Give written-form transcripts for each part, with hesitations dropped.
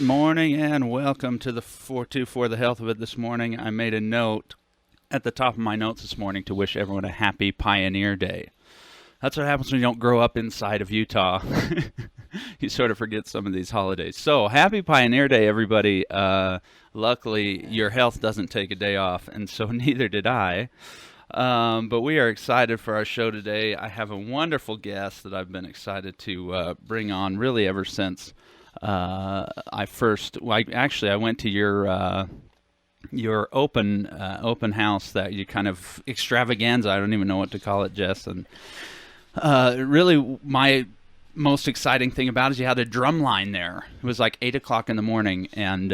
morning and welcome to the 424 The Health of It this morning. I made a note at the top of my notes this morning to wish everyone a happy Pioneer Day. That's what happens when you don't grow up inside of Utah. You sort of forget some of these holidays. So, happy Pioneer Day, everybody. Luckily, your health doesn't take a day off, and so neither did I. But we are excited for our show today. I have a wonderful guest that I've been excited to bring on really ever since I went to your open house, that you kind of extravaganza. I don't even know what to call it, Jess. And really, my most exciting thing about it is you had a drum line there. It was like 8 o'clock in the morning. And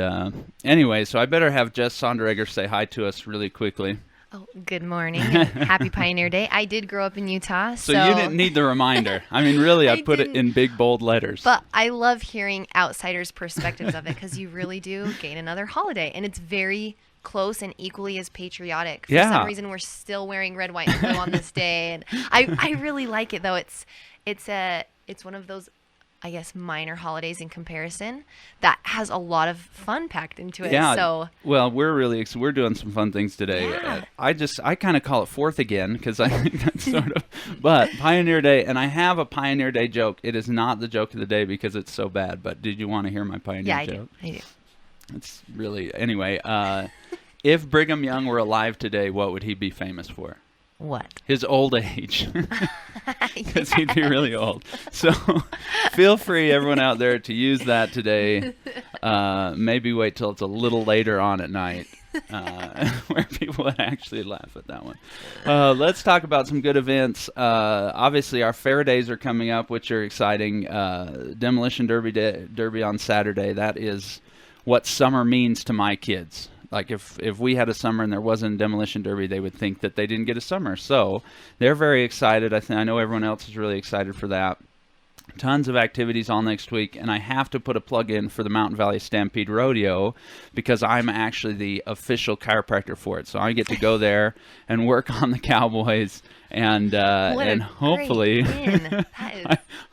anyway, so I better have Jess Sonderegger say hi to us really quickly. Oh, good morning. Happy Pioneer Day. I did grow up in Utah. So you didn't need the reminder. I mean, really, I put it in big, bold letters. But I love hearing outsiders' perspectives of it because you really do gain another holiday. And it's very close and equally as patriotic. For some reason, we're still wearing red, white, and blue on this day. And I really like it, though. It's one of those, I guess, minor holidays in comparison that has a lot of fun packed into it. Yeah. So, well, we're doing some fun things today. Yeah. I kind of call it Fourth again because I think that's sort of. But Pioneer Day, and I have a Pioneer Day joke. It is not the joke of the day because it's so bad. But did you want to hear my Pioneer joke? I do. It's really anyway. If Brigham Young were alive today, what would he be famous for? What? His old age. Because he'd be really old. So feel free, everyone out there, to use that today. Maybe wait till it's a little later on at night where people would actually laugh at that one. Let's talk about some good events. Obviously, our fair days are coming up, which are exciting. Demolition Derby on Saturday. That is what summer means to my kids. Like if we had a summer and there wasn't a Demolition Derby, they would think that they didn't get a summer. So they're very excited. I know everyone else is really excited for that. Tons of activities all next week, and I have to put a plug in for the Mountain Valley Stampede Rodeo because I'm actually the official chiropractor for it. So I get to go there and work on the cowboys, and hopefully,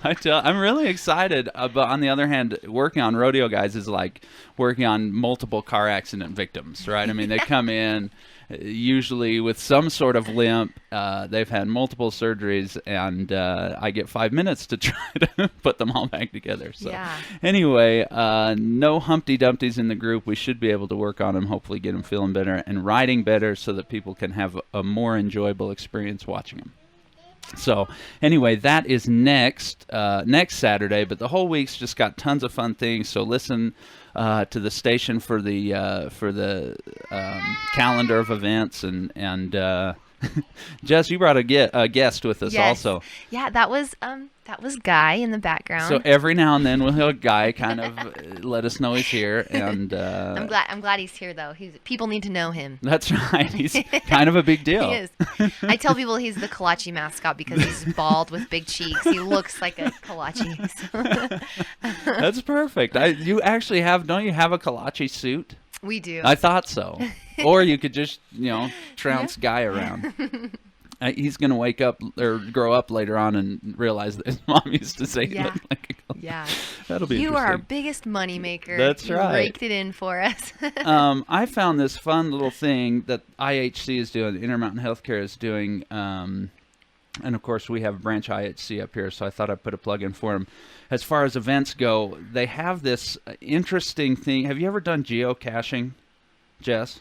I'm really excited. But on the other hand, working on rodeo guys is like working on multiple car accident victims, right? I mean, they come in usually with some sort of limp. They've had multiple surgeries, and I get 5 minutes to try to put them all back together. So anyway, no Humpty Dumptys in the group. We should be able to work on them, hopefully get them feeling better and riding better so that people can have a more enjoyable experience watching them. So anyway, that is next Saturday, but the whole week's just got tons of fun things. So listen to the station for the calendar of events, and Jess, you brought a guest with us also. Yeah, that was Guy in the background. So every now and then we'll have a Guy kind of let us know he's here, and I'm glad he's here though. People need to know him. That's right. He's kind of a big deal. He is. I tell people he's the Kolache mascot because he's bald with big cheeks. He looks like a Kolache. That's perfect. You actually don't you have a Kolache suit? We do. I thought so. Or you could just, trounce Guy around. He's going to wake up or grow up later on and realize that his mom used to say he looked like a Kolache. Yeah. That'll be You interesting. are our biggest moneymaker. That's right. You raked it in for us. I found this fun little thing that IHC is doing, Intermountain Healthcare is doing, and of course we have Branch IHC up here, so I thought I'd put a plug in for them. As far as events go, they have this interesting thing. Have you ever done geocaching, Jess?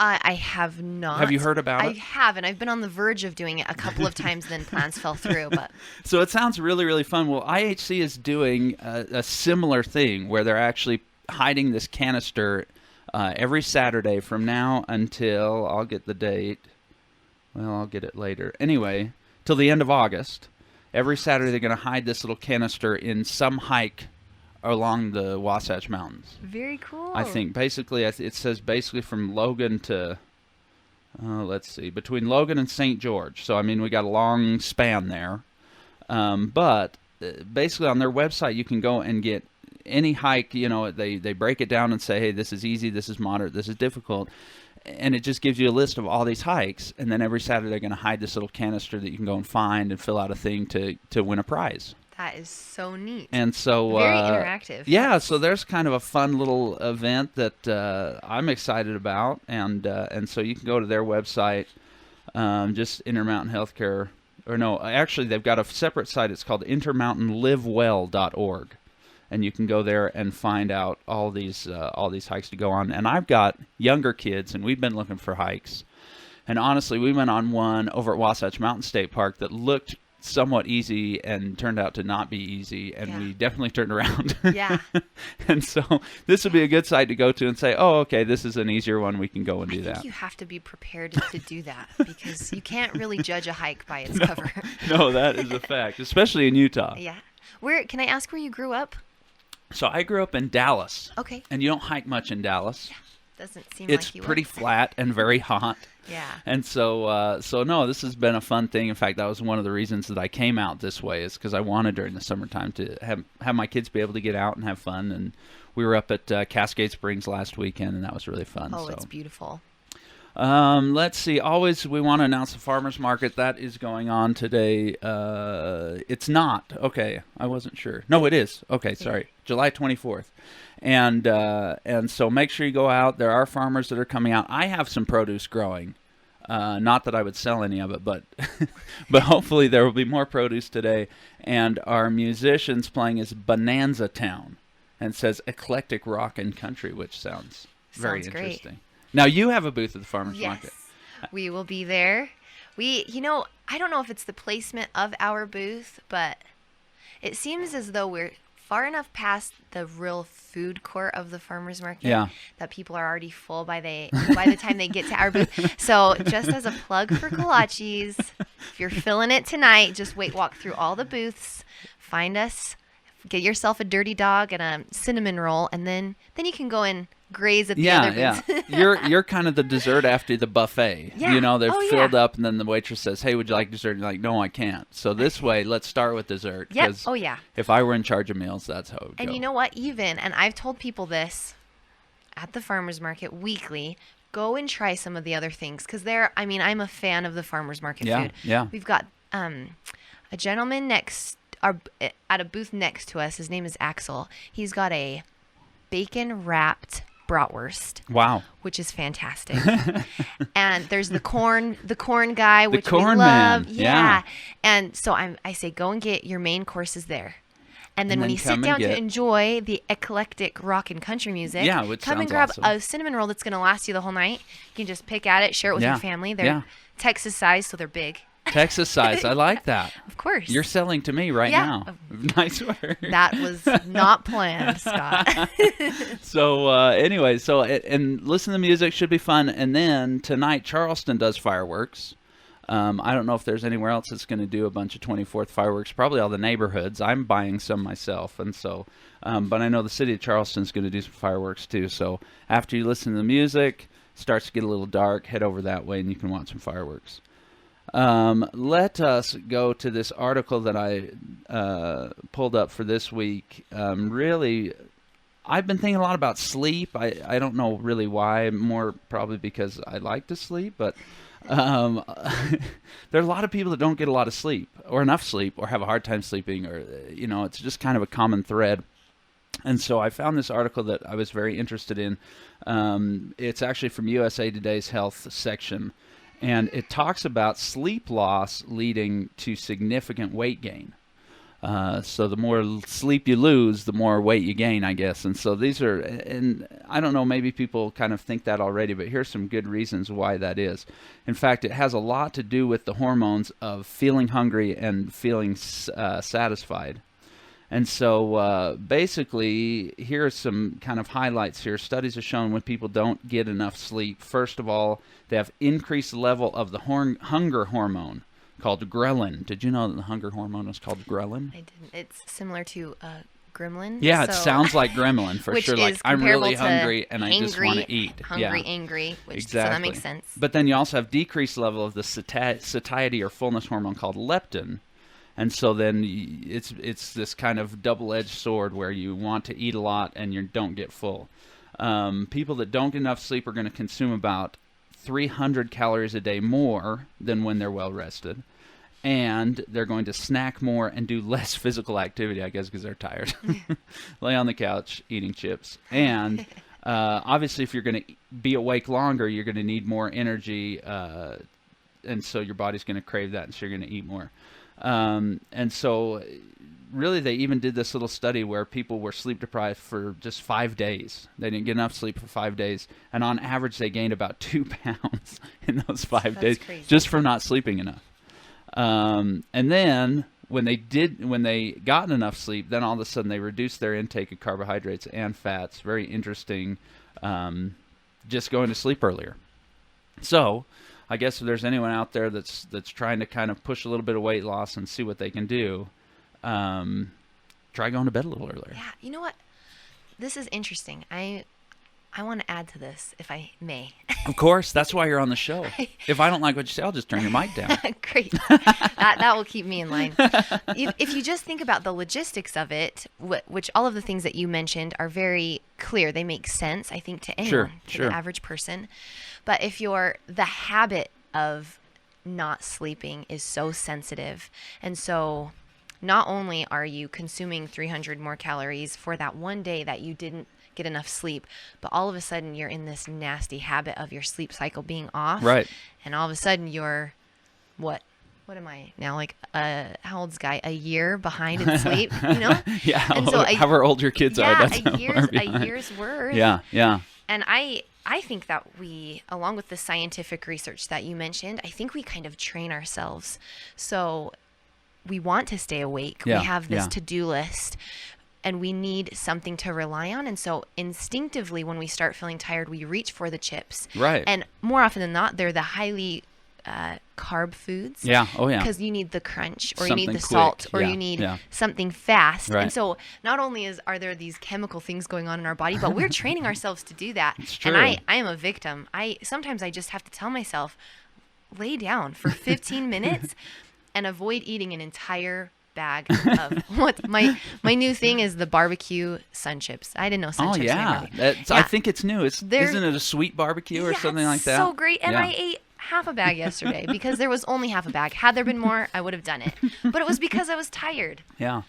I have not. Have you heard about it? I haven't. I've been on the verge of doing it a couple of times, then plans fell through. But so it sounds really, really fun. Well, IHC is doing a similar thing where they're actually hiding this canister every Saturday from now until, I'll get the date. Well, I'll get it later. Anyway, till the end of August. Every Saturday they're going to hide this little canister in some hike along the Wasatch Mountains. Very cool. I think basically it says basically from Logan to let's see, between Logan and St. George. So I mean we got a long span there. But basically on their website you can go and get any hike. They break it down and say, hey, this is easy, this is moderate, this is difficult. And it just gives you a list of all these hikes, and then every Saturday they're going to hide this little canister that you can go and find and fill out a thing to win a prize. That is so neat. And so very interactive. Yeah, so there's kind of a fun little event that I'm excited about, and so you can go to their website, just Intermountain Healthcare, or no, actually they've got a separate site. It's called intermountainlivewell.org, and you can go there and find out all these hikes to go on. And I've got younger kids, and we've been looking for hikes. And honestly, we went on one over at Wasatch Mountain State Park that looked somewhat easy and turned out to not be easy, and we definitely turned around. Yeah. And so this would be a good site to go to and say, oh, okay, this is an easier one. We can go and do that. I think you have to be prepared to do that, because you can't really judge a hike by its cover. No, that is a fact, especially in Utah. Yeah. Can I ask where you grew up? So I grew up in Dallas. Okay. And you don't hike much in Dallas. Yeah. Doesn't seem It's like you pretty would. flat and very hot. Yeah. And so no, this has been a fun thing. In fact, that was one of the reasons that I came out this way, is because I wanted during the summertime to have my kids be able to get out and have fun. And we were up at Cascade Springs last weekend, and that was really fun. Oh, it's beautiful. Let's see. Always, we want to announce the farmers market that is going on today. It's not. Okay, I wasn't sure. No, it is. Okay, sorry. July 24th. And so make sure you go out. There are farmers that are coming out. I have some produce growing. Not that I would sell any of it, but but hopefully there will be more produce today. And our musicians playing is Bonanza Town, and it says eclectic rock and country, which sounds very interesting. Great. Now you have a booth at the farmers market. Yes, we will be there. I don't know if it's the placement of our booth, but it seems as though we're far enough past the real food court of the farmers market that people are already full by the time they get to our booth. So just as a plug for Kolaches, if you're feeling it tonight, just walk through all the booths, find us, get yourself a dirty dog and a cinnamon roll, and then you can go and graze at the other booths. You're kind of the dessert after the buffet. Yeah. They're filled up, and then the waitress says, hey, would you like dessert? And you're like, no, I can't. So this way, let's start with dessert. Yep. Oh, yeah. If I were in charge of meals, that's how it would go. And you know what? And I've told people this at the farmers market weekly, go and try some of the other things, because I'm a fan of the farmers market food. Yeah. We've got a gentleman at a booth next to us. His name is Axel. He's got a bacon-wrapped bratwurst. Wow. Which is fantastic. And there's the corn guy, which corn we love. man. Yeah. And so I say go and get your main courses there. And then when you sit come down and to enjoy the eclectic rock and country music, which come and sounds grab awesome. a cinnamon roll that's going to last you the whole night. You can just pick at it, share it with your family. They're Texas size, so they're big. Texas size. I like that. Of course. You're selling to me right now. Nice word. That was not planned, Scott. So anyway, and listen to the music, should be fun. And then tonight, Charleston does fireworks. I don't know if there's anywhere else that's going to do a bunch of 24th fireworks. Probably all the neighborhoods. I'm buying some myself, and so. But I know the city of Charleston is going to do some fireworks too. So after you listen to the music, starts to get a little dark. Head over that way, and you can watch some fireworks. Let us go to this article that I pulled up for this week. Really, I've been thinking a lot about sleep. I don't know really why, more probably because I like to sleep, but there are a lot of people that don't get a lot of sleep or enough sleep or have a hard time sleeping, or it's just kind of a common thread. And so I found this article that I was very interested in. It's actually from USA Today's health section. And it talks about sleep loss leading to significant weight gain. So the more sleep you lose, the more weight you gain, I guess. And so these are, and I don't know, maybe people kind of think that already, but here's some good reasons why that is. In fact, it has a lot to do with the hormones of feeling hungry and feeling satisfied. And so basically, here are some kind of highlights here. Studies have shown when people don't get enough sleep, first of all, they have increased level of the hunger hormone called ghrelin. Did you know that the hunger hormone is called ghrelin? I didn't. It's similar to gremlin. Yeah, it sounds like gremlin for sure. Like, I'm really hungry and I just want to eat. Hungry, angry. Exactly. So that makes sense. But then you also have decreased level of the satiety or fullness hormone called leptin. And so then it's this kind of double-edged sword where you want to eat a lot and you don't get full. People that don't get enough sleep are going to consume about 300 calories a day more than when they're well rested. and they're going to snack more and do less physical activity, I guess, because they're tired. Lay on the couch eating chips. And obviously, if you're going to be awake longer, you're going to need more energy, and so your body's going to crave that, and so you're going to eat more. And so really, they even did this little study where people were sleep deprived for just 5 days. They didn't get enough sleep for 5 days, and on average, they gained about 2 pounds in those 5 days crazy. just from not sleeping enough. And then when they got enough sleep, then all of a sudden they reduced their intake of carbohydrates and fats. Very interesting. Just going to sleep earlier. So I guess if there's anyone out there that's trying to kind of push a little bit of weight loss and see what they can do, try going to bed a little earlier. Yeah, you know what? This is interesting. I want to add to this, if I may. Of course, that's why you're on the show. If I don't like what you say, I'll just turn your mic down. Great. That will keep me in line. If you just think about the logistics of it, which all of the things that you mentioned are very clear. They make sense, I think, to anyone, to the average person. But if the habit of not sleeping is so sensitive, and so not only are you consuming 300 more calories for that one day that you didn't get enough sleep, but all of a sudden you're in this nasty habit of your sleep cycle being off. Right. And all of a sudden you're, what am I now, like, how old's Guy? A year behind in sleep, you know? Yeah, and so however old your kids are. That's a year's worth. Yeah. And I think that we, along with the scientific research that you mentioned, I think we kind of train ourselves. So we want to stay awake. Yeah, we have this to-do list, and we need something to rely on. And so instinctively, when we start feeling tired, we reach for the chips. Right. And more often than not, they're the highly carb foods. Yeah. Oh, yeah. Because you need the crunch, or Something you need the quick. salt, or Yeah, you need yeah. something fast. Right. And so not only are there these chemical things going on in our body, but we're training ourselves to do that. It's true. And I am a victim. Sometimes I just have to tell myself, lay down for 15 minutes and avoid eating an entire bag of what my new thing is, the barbecue sun chips. I didn't know sun chips. I think it's new. Isn't it a sweet barbecue or something like that? So great. And I ate half a bag yesterday because there was only half a bag. Had there been more, I would have done it. But it was because I was tired. Yeah.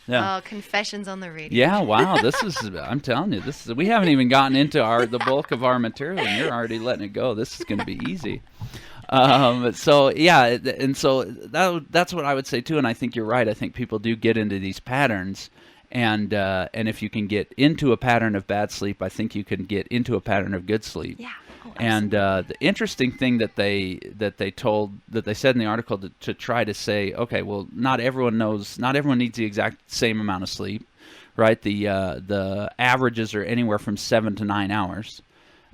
Confessions on the radio. Yeah, wow. I'm telling you, we haven't even gotten into the bulk of our material, and you're already letting it go. This is going to be easy. So that's what I would say too, and I think you're right. I think people do get into these patterns, and if you can get into a pattern of bad sleep, I think you can get into a pattern of good sleep. Yeah. Oh, and the interesting thing that they said in the article to try to say, okay, well, not everyone needs the exact same amount of sleep, right? The averages are anywhere from 7 to 9 hours.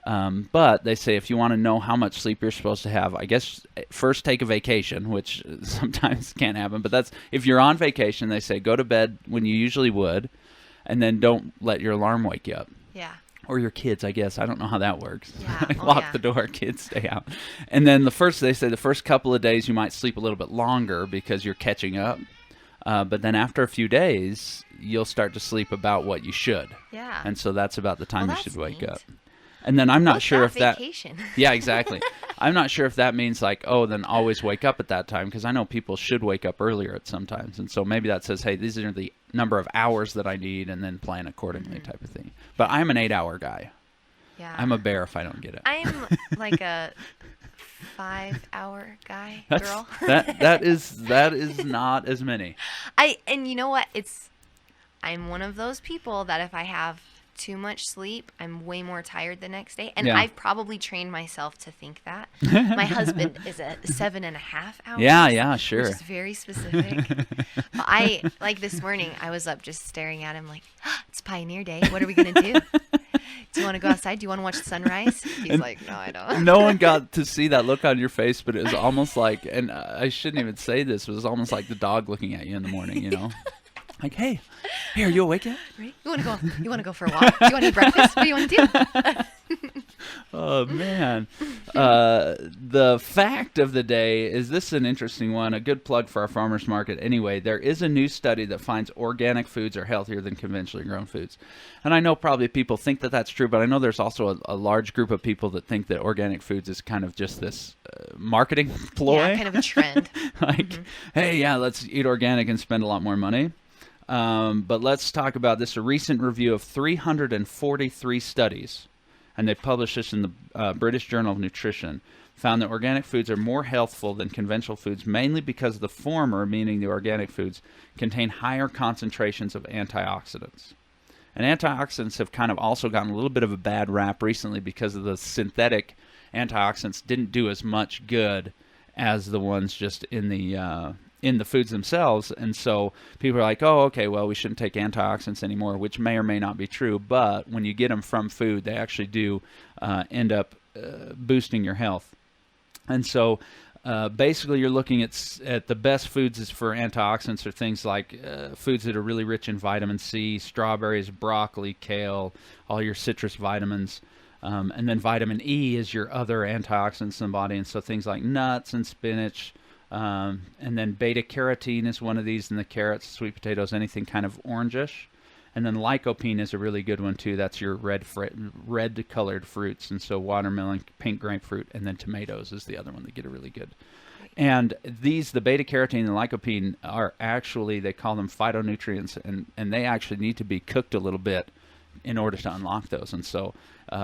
But they say if you want to know how much sleep you're supposed to have, I guess first take a vacation, which sometimes can't happen. But that's if you're on vacation, they say go to bed when you usually would, and then don't let your alarm wake you up. Yeah. Or your kids, I guess. I don't know how that works. Yeah. Lock the door, kids stay out. And then they say the first couple of days you might sleep a little bit longer because you're catching up. But then after a few days, you'll start to sleep about what you should. Yeah. And so that's about the time you should wake neat. up. And then I'm not sure if vacation? Yeah, exactly. I'm not sure if that means like, oh, then always wake up at that time, because I know people should wake up earlier at some times. And so maybe that says, hey, these are the number of hours that I need, and then plan accordingly type of thing. But I'm an 8-hour guy. Yeah. I'm a bear if I don't get it. I'm like a 5-hour guy, girl. that is not as many. And you know what? I'm one of those people that if I have too much sleep, I'm way more tired the next day. And I've probably trained myself to think that. My husband is a 7.5 hours. Yeah, sure. Which is very specific. But like this morning, I was up just staring at him like, it's Pioneer Day. What are we going to do? Do you want to go outside? Do you want to watch the sunrise? He's like, no, I don't. No one got to see that look on your face, but it was almost like, and I shouldn't even say this, it was almost like the dog looking at you in the morning, you know? Like, hey, here, are you awake yet? Right? You want to go for a walk? Do you want to eat breakfast? What do you want to do? Oh, man. The fact of the day is, this is an interesting one, a good plug for our farmers market anyway. There is a new study that finds organic foods are healthier than conventionally grown foods. And I know probably people think that that's true, but I know there's also a large group of people that think that organic foods is kind of just this marketing ploy. Yeah, kind of a trend. Like, hey, yeah, let's eat organic and spend a lot more money. But let's talk about this. A recent review of 343 studies, and they published this in the British Journal of Nutrition, found that organic foods are more healthful than conventional foods, mainly because the former, meaning the organic foods, contain higher concentrations of antioxidants. And antioxidants have kind of also gotten a little bit of a bad rap recently because of the synthetic antioxidants didn't do as much good as the ones just in the foods themselves. And so people are like, oh, okay, well, we shouldn't take antioxidants anymore, which may or may not be true. But when you get them from food, they actually do end up boosting your health. And so basically you're looking at the best foods for antioxidants are things like foods that are really rich in vitamin C, strawberries, broccoli, kale, all your citrus vitamins. And then vitamin E is your other antioxidants in the body. And so things like nuts and spinach. And then beta carotene is one of these in the carrots, sweet potatoes, anything kind of orangish. And then lycopene is a really good one too. That's your red colored fruits. And so watermelon, pink grapefruit, and then tomatoes is the other one that get a really good. And these, the beta carotene and lycopene, are actually, they call them phytonutrients, and they actually need to be cooked a little bit in order to unlock those. And so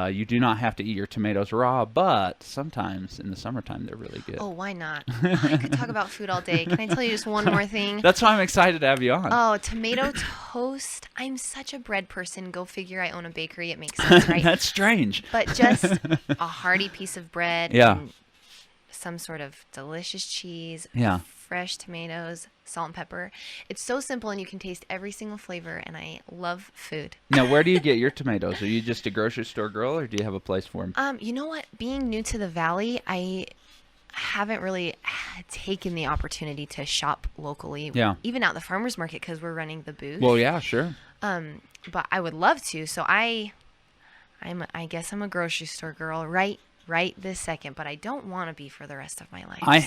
you do not have to eat your tomatoes raw, but sometimes in the summertime they're really good. Oh, why not? I could talk about food all day. Can I tell you just one more thing? That's why I'm excited to have you on. Oh, tomato toast. I'm such a bread person. Go figure, I own a bakery. It makes sense, right? That's strange. But just a hearty piece of bread. Yeah. And some sort of delicious cheese. Yeah. Fresh tomatoes, salt and pepper. It's so simple, and you can taste every single flavor, and I love food. Now, where do you get your tomatoes? Are you just a grocery store girl, or do you have a place for them? You know what? Being new to the Valley, I haven't really taken the opportunity to shop locally. Yeah. Even out the farmers market, because we're running the booth. Well, yeah, sure. But I would love to. So I guess I'm a grocery store girl right this second, but I don't want to be for the rest of my life. I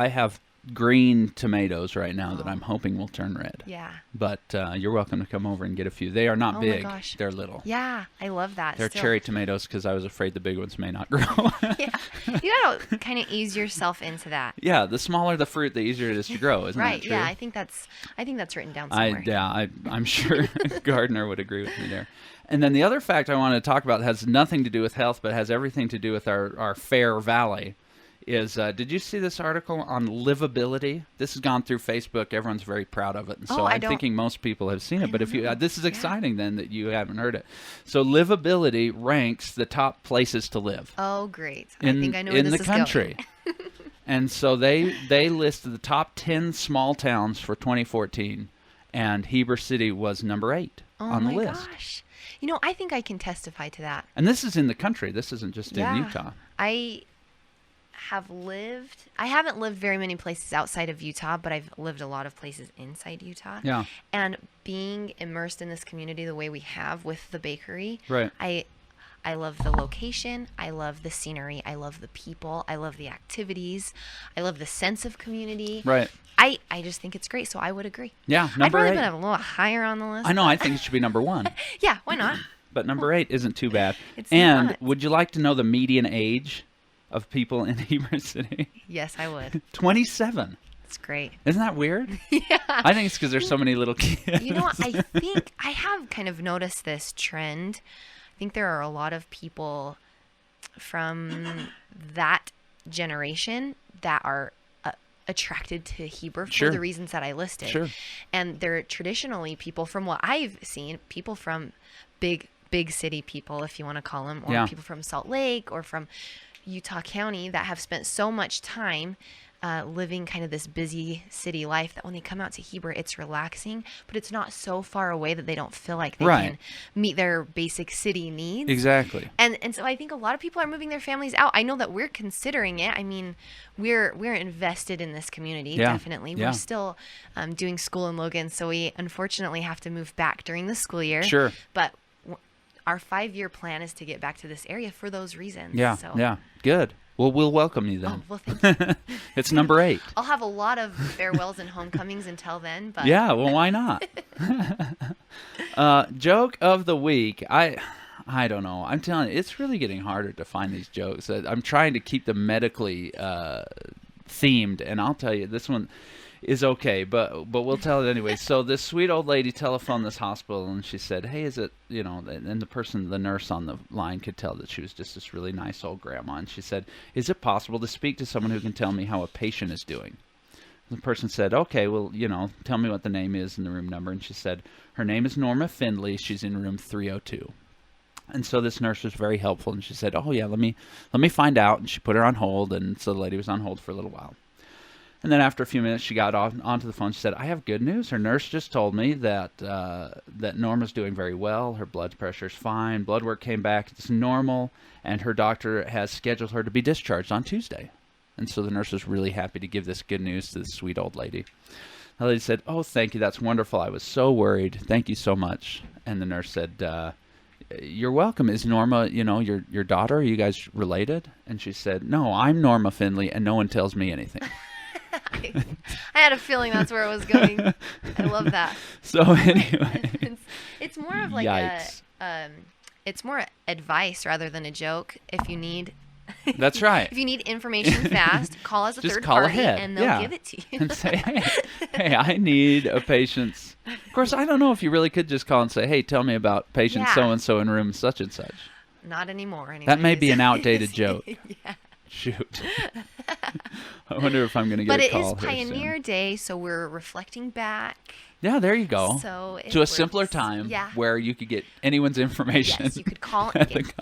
have green tomatoes right now that I'm hoping will turn red. Yeah. But you're welcome to come over and get a few. They are not big. My gosh. They're little. Yeah, I love that. They're cherry tomatoes because I was afraid the big ones may not grow. Yeah. You gotta kind of ease yourself into that. Yeah, the smaller the fruit, the easier it is to grow, isn't right, that true? Yeah, I think that's written down somewhere. I'm sure Gardner would agree with me there. And then the other fact I want to talk about that has nothing to do with health, but has everything to do with our fair valley is, did you see this article on livability? This has gone through Facebook. Everyone's very proud of it. And so I'm thinking most people have seen it. But if you, this is exciting then that you haven't heard it. So livability ranks the top places to live. Oh, great. I think I know where this is country. Going. And so they listed the top 10 small towns for 2014, and Heber City was number 8 on the list. Oh my gosh. You know, I think I can testify to that. And this is in the country. This isn't just in Utah. I haven't lived very many places outside of Utah, but I've lived a lot of places inside Utah. Yeah. And being immersed in this community the way we have with the bakery, right. I love the location. I love the scenery. I love the people. I love the activities. I love the sense of community. Right. I just think it's great, so I would agree. Yeah, I'd probably 8. put it a little higher on the list. I know. I think it should be number 1. Yeah, why not? But number 8 isn't too bad. It's and not. Would you like to know the median age of people in Heber City? Yes, I would. 27. That's great. Isn't that weird? Yeah. I think it's because there's so many little kids. You know what? I think I have kind of noticed this trend. I think there are a lot of people from that generation that are attracted to Heber for the reasons that I listed. Sure. And they're traditionally people, from what I've seen, people from big city people, if you want to call them, or people from Salt Lake or from Utah County that have spent so much time living kind of this busy city life that when they come out to Heber, it's relaxing, but it's not so far away that they don't feel like they can meet their basic city needs. Exactly. And so I think a lot of people are moving their families out. I know that we're considering it. I mean, we're invested in this community, definitely. Yeah. We're still doing school in Logan, so we unfortunately have to move back during the school year. Sure. But our 5-year plan is to get back to this area for those reasons. Yeah, So. yeah, good. Well, we'll welcome you then. Oh, well, thank you. It's number 8. I'll have a lot of farewells and homecomings until then. But Yeah, well, why not? Joke of the week. I don't know. I'm telling you, it's really getting harder to find these jokes. I'm trying to keep them medically themed, and I'll tell you, this one is okay, but we'll tell it anyway. So this sweet old lady telephoned this hospital, and she said, hey, is it, and the nurse on the line could tell that she was just this really nice old grandma, and she said, is it possible to speak to someone who can tell me how a patient is doing? The person said, okay, well, tell me what the name is and the room number. And she said, her name is Norma Findley. She's in room 302. And so this nurse was very helpful, and she said, oh, yeah, let me find out. And she put her on hold, and so the lady was on hold for a little while. And then after a few minutes, she got onto the phone. She said, I have good news. Her nurse just told me that Norma's doing very well. Her blood pressure's fine. Blood work came back. It's normal. And her doctor has scheduled her to be discharged on Tuesday. And so the nurse was really happy to give this good news to this sweet old lady. The lady said, oh, thank you. That's wonderful. I was so worried. Thank you so much. And the nurse said, you're welcome. Is Norma, your daughter? Are you guys related? And she said, no, I'm Norma Findley, and no one tells me anything. I had a feeling that's where it was going. I love that. So anyway. It's more of like Yikes. It's more advice rather than a joke. If you need... That's right. If you need information fast, call us a Just third call party ahead. and they'll give it to you. And say, hey, I need a patient's... Of course, I don't know if you really could just call and say, hey, tell me about patient so-and-so in room such and such. Not anymore. Anyways. That may be an outdated joke. Yeah. Shoot. I wonder if I'm going to get a call. But it is Pioneer Day, so we're reflecting back. Yeah, there you go. So to a simpler time where you could get anyone's information. Yes, you could call and get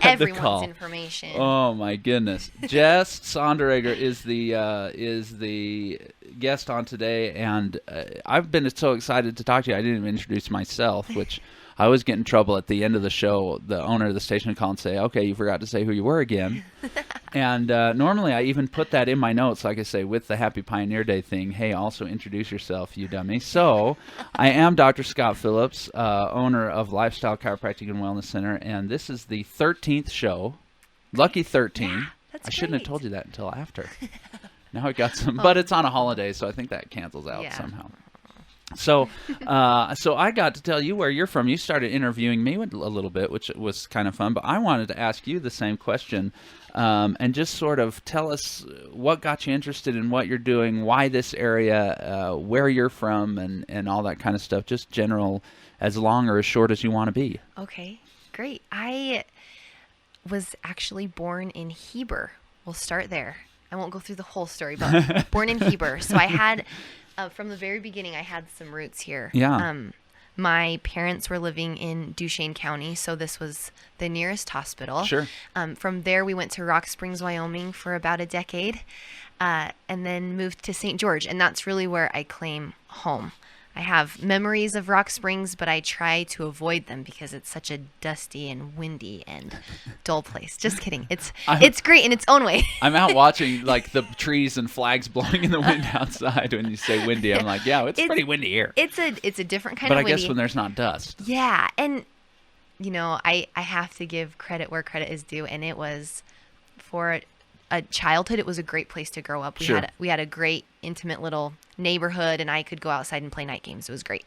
everyone's information. Oh my goodness. Jess Sonderegger is the guest on today, and I've been so excited to talk to you. I didn't even introduce myself, which I always get in trouble at the end of the show. The owner of the station would call and say, okay, you forgot to say who you were again. And normally I even put that in my notes, like I say, with the Happy Pioneer Day thing. Hey, also introduce yourself, you dummy. So I am Dr. Scott Phillips, owner of Lifestyle Chiropractic and Wellness Center, and this is the 13th show. Lucky 13. Yeah, that's I shouldn't great. have told you that until after. Now I got some, but it's on a holiday, so I think that cancels out somehow. So I got to tell you where you're from. You started interviewing me a little bit, which was kind of fun, but I wanted to ask you the same question and just sort of tell us what got you interested in what you're doing, why this area, where you're from, and all that kind of stuff, just general, as long or as short as you want to be. Okay, great. I was actually born in Heber. We'll start there. I won't go through the whole story, but born in Heber. So I had... from the very beginning, I had some roots here. Yeah. My parents were living in Duchesne County, so this was the nearest hospital. Sure. From there, we went to Rock Springs, Wyoming for about a decade, and then moved to St. George, and that's really where I claim home. I have memories of Rock Springs, but I try to avoid them because it's such a dusty and windy and dull place. Just kidding. It's great in its own way. I'm out watching like the trees and flags blowing in the wind outside. When you say windy, I'm like, yeah, it's pretty windy here. It's a different kind but of windy. But I guess when there's not dust. Yeah, and I have to give credit where credit is due, and it was for a childhood. It was a great place to grow up. We had a great intimate little neighborhood, and I could go outside and play night games. It was great.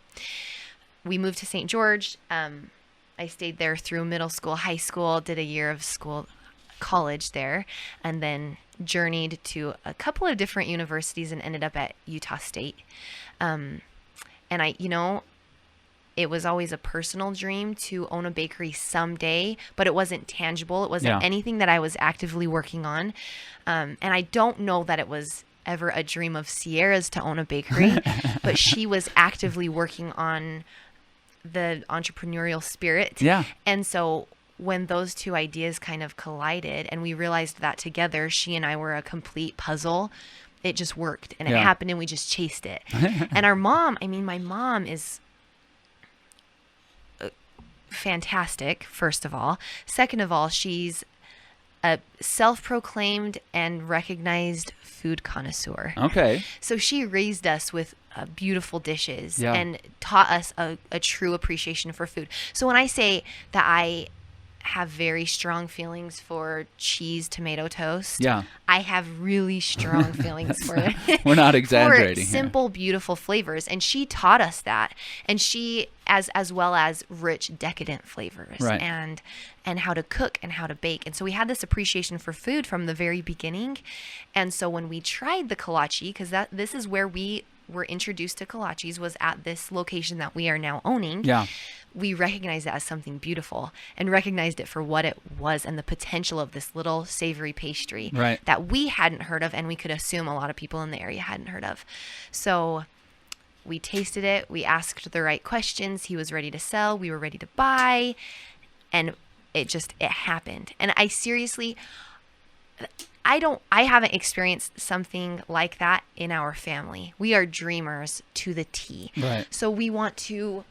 We moved to St. George. I stayed there through middle school, high school, did a year of college there, and then journeyed to a couple of different universities and ended up at Utah State. And it was always a personal dream to own a bakery someday, but it wasn't tangible. It wasn't anything that I was actively working on. And I don't know that it was ever a dream of Sierra's to own a bakery, but she was actively working on the entrepreneurial spirit. Yeah. And so when those two ideas kind of collided and we realized that together, she and I were a complete puzzle, it just worked and it happened and we just chased it. And my mom is fantastic, first of all. Second of all, she's a self-proclaimed and recognized food connoisseur. Okay. So she raised us with beautiful dishes Yeah. and taught us a true appreciation for food. So when I say that I have very strong feelings for cheese tomato toast, Yeah. I have really strong feelings for it. We're not exaggerating For here. simple, beautiful flavors. And she taught us that. And she, as well as rich, decadent flavors. Right. And how to cook and how to bake. And so we had this appreciation for food from the very beginning. And so when we tried the kolache, because this is where we were introduced to kolaches, was at this location that we are now owning. Yeah. We recognized it as something beautiful and recognized it for what it was and the potential of this little savory pastry Right. that we hadn't heard of, and we could assume a lot of people in the area hadn't heard of. So we tasted it. We asked the right questions. He was ready to sell. We were ready to buy. And it happened. And I seriously, I haven't experienced something like that in our family. We are dreamers to the T. Right. So we want to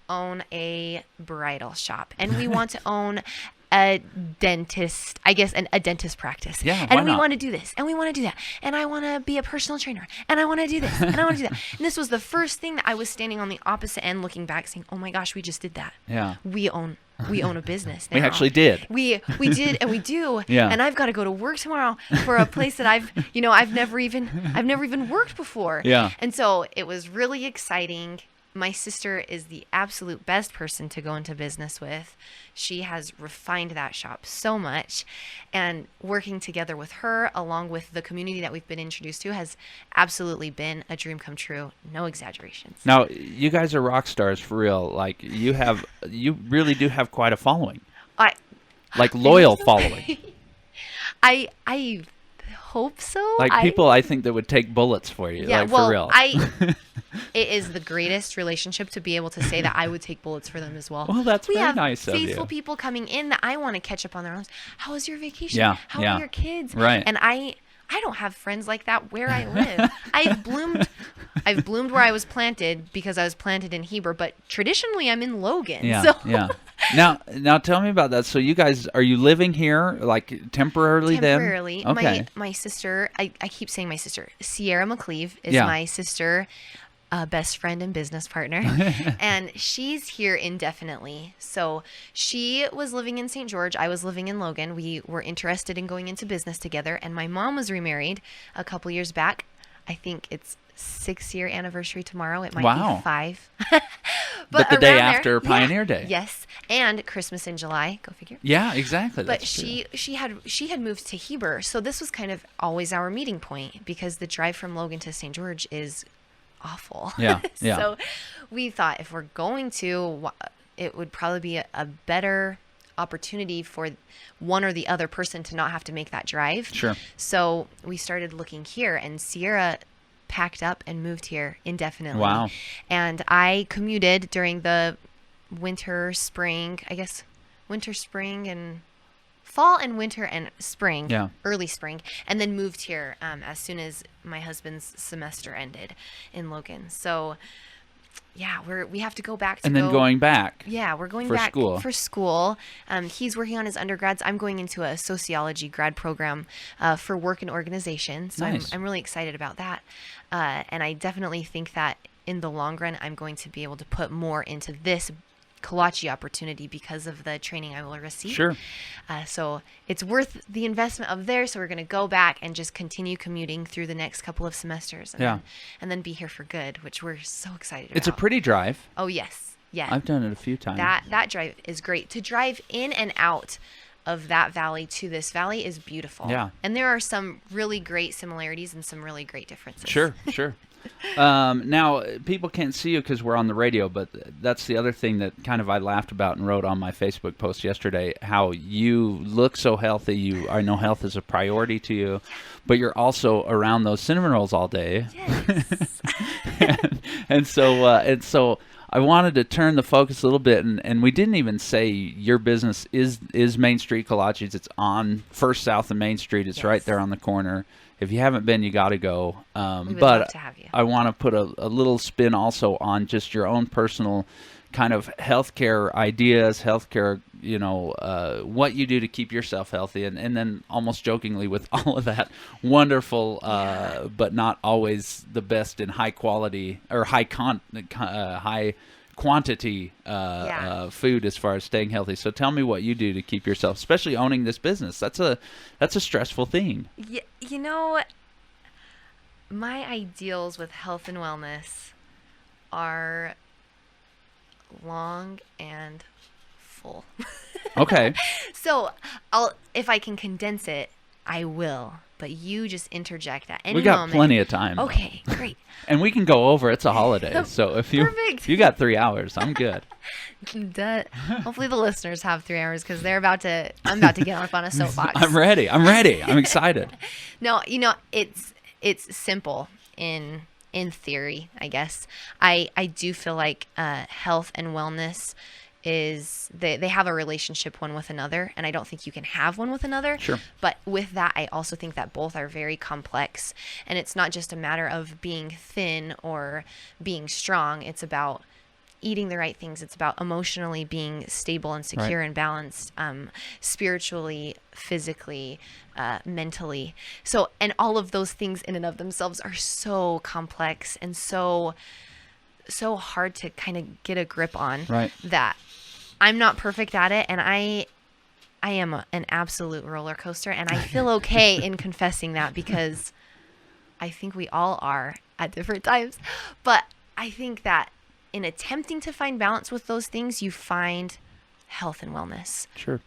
own a bridal shop, and we want to own a dentist, I guess, a dentist practice. Yeah, and why we not? want to do this, and we want to do that, and I want to be a personal trainer, and I want to do this, and I want to do that. And this was the first thing that I was standing on the opposite end looking back saying, oh my gosh, we just did that. Yeah. We own a business now. We actually did. We did, and we do. Yeah. And I've got to go to work tomorrow for a place that I've never even worked before. Yeah. And so it was really exciting. My sister is the absolute best person to go into business with. She has refined that shop so much, and working together with her along with the community that we've been introduced to has absolutely been a dream come true. No exaggerations. Now, you guys are rock stars for real. Like, you really do have quite a following. Like, loyal following. I hope so. Like, people I think that would take bullets for you. Yeah, like, well, for real. it is the greatest relationship to be able to say that I would take bullets for them as well. Well, that's we very have nice of you. faithful people coming in that I want to catch up on their own. How was your vacation? Yeah, How yeah. are your kids? Right. And I don't have friends like that where I live. I've bloomed where I was planted because I was planted in Heber, but traditionally I'm in Logan. Yeah, So yeah. Now tell me about that. So you guys, are you living here like temporarily then? temporarily. Okay. My sister, I keep saying my sister, Sierra McCleve is Yeah. my sister, best friend and business partner. And she's here indefinitely. So she was living in St. George. I was living in Logan. We were interested in going into business together. And my mom was remarried a couple years back. I think it's 6-year anniversary tomorrow. It might Wow. be 5. But the day around there, after Pioneer Day. Yes. And Christmas in July. Go figure. Yeah, exactly. But That's true. she had moved to Heber, so this was kind of always our meeting point because the drive from Logan to St. George is awful. Yeah, yeah. So we thought if we're going to, it would probably be a better opportunity for one or the other person to not have to make that drive. Sure. So we started looking here, and Sierra packed up and moved here indefinitely. Wow. And I commuted during the winter, spring, and fall and winter and spring, Yeah. early spring, and then moved here as soon as my husband's semester ended in Logan. So yeah, we have to go back to And then going back. Yeah, we're going for back school. for school. He's working on his undergrads. I'm going into a sociology grad program for work and organization. So Nice. I'm really excited about that. And I definitely think that in the long run, I'm going to be able to put more into this kolache opportunity because of the training I will receive. Sure. So it's worth the investment of there. So we're going to go back and just continue commuting through the next couple of semesters. And then be here for good, which we're so excited about. It's a pretty drive. Oh, yes. Yeah. I've done it a few times. That drive is great. To drive in and out of that valley to this valley is beautiful. Yeah. And there are some really great similarities and some really great differences. Sure. Now, people can't see you because we're on the radio, but that's the other thing that kind of I laughed about and wrote on my Facebook post yesterday, how you look so healthy. I know health is a priority to you, but you're also around those cinnamon rolls all day. Yes. and so I wanted to turn the focus a little bit, and we didn't even say your business is Main Street Kolaches. It's on First South and Main Street. It's right there on the corner. If you haven't been, you got to go. We would but love to have you. I want to put a little spin also on just your own personal kind of healthcare ideas, healthcare what you do to keep yourself healthy, and then almost jokingly with all of that wonderful, but not always the best in high quality or high quantity food as far as staying healthy. So tell me what you do to keep yourself, especially owning this business. That's a stressful thing. Yeah, my ideals with health and wellness are long and full. Okay. So if I can condense it, I will. But you just interject at any moment. We got plenty of time. Okay, great. And we can go over. It's a holiday, so if you got 3 hours, I'm good. Hopefully the listeners have 3 hours because I'm about to get off on a soapbox. I'm ready. I'm excited. No, it's simple in theory, I guess. I do feel like health and wellness is they have a relationship one with another, and I don't think you can have one with another. Sure. But with that, I also think that both are very complex, and it's not just a matter of being thin or being strong. It's about eating the right things. It's about emotionally being stable and secure and balanced, spiritually, physically, mentally. So, and all of those things in and of themselves are so complex and so hard to kind of get a grip on, that I'm not perfect at it, and I am an absolute roller coaster, and I feel okay in confessing that because I think we all are at different times. But I think that in attempting to find balance with those things, you find health and wellness. Sure.